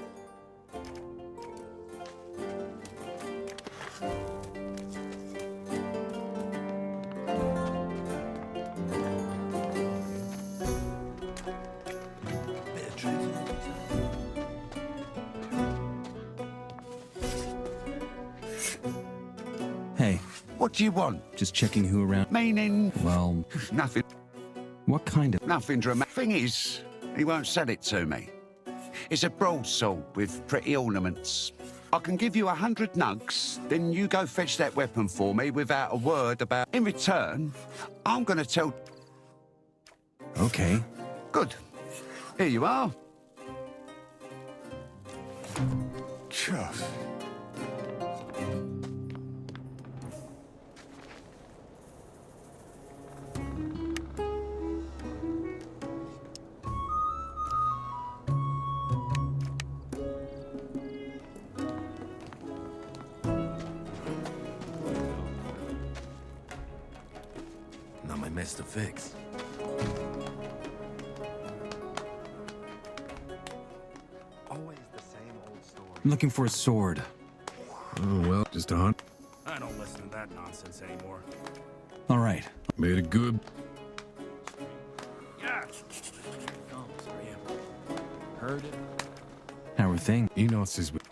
S9: Hey.
S1: What do you want?
S9: Just checking who around...
S1: Meaning?
S9: Well...
S1: Nothing.
S9: What kind of...
S1: Nothing dramatic. Thing is, he won't sell it to me. It's a broadsword with pretty ornaments. I can give you 100 nugs, then you go fetch that weapon for me without a word about... In return, I'm gonna tell...
S9: Okay.
S1: Good. Here you are. Chuff.
S3: Not my mess to fix.
S23: Always the same old story.
S9: I'm looking for a sword.
S10: Oh, well, just a hunt.
S8: I don't listen to that nonsense anymore.
S9: All right.
S10: Made it good.
S8: Yeah.
S3: Heard it.
S9: How are things?
S10: Enos is with...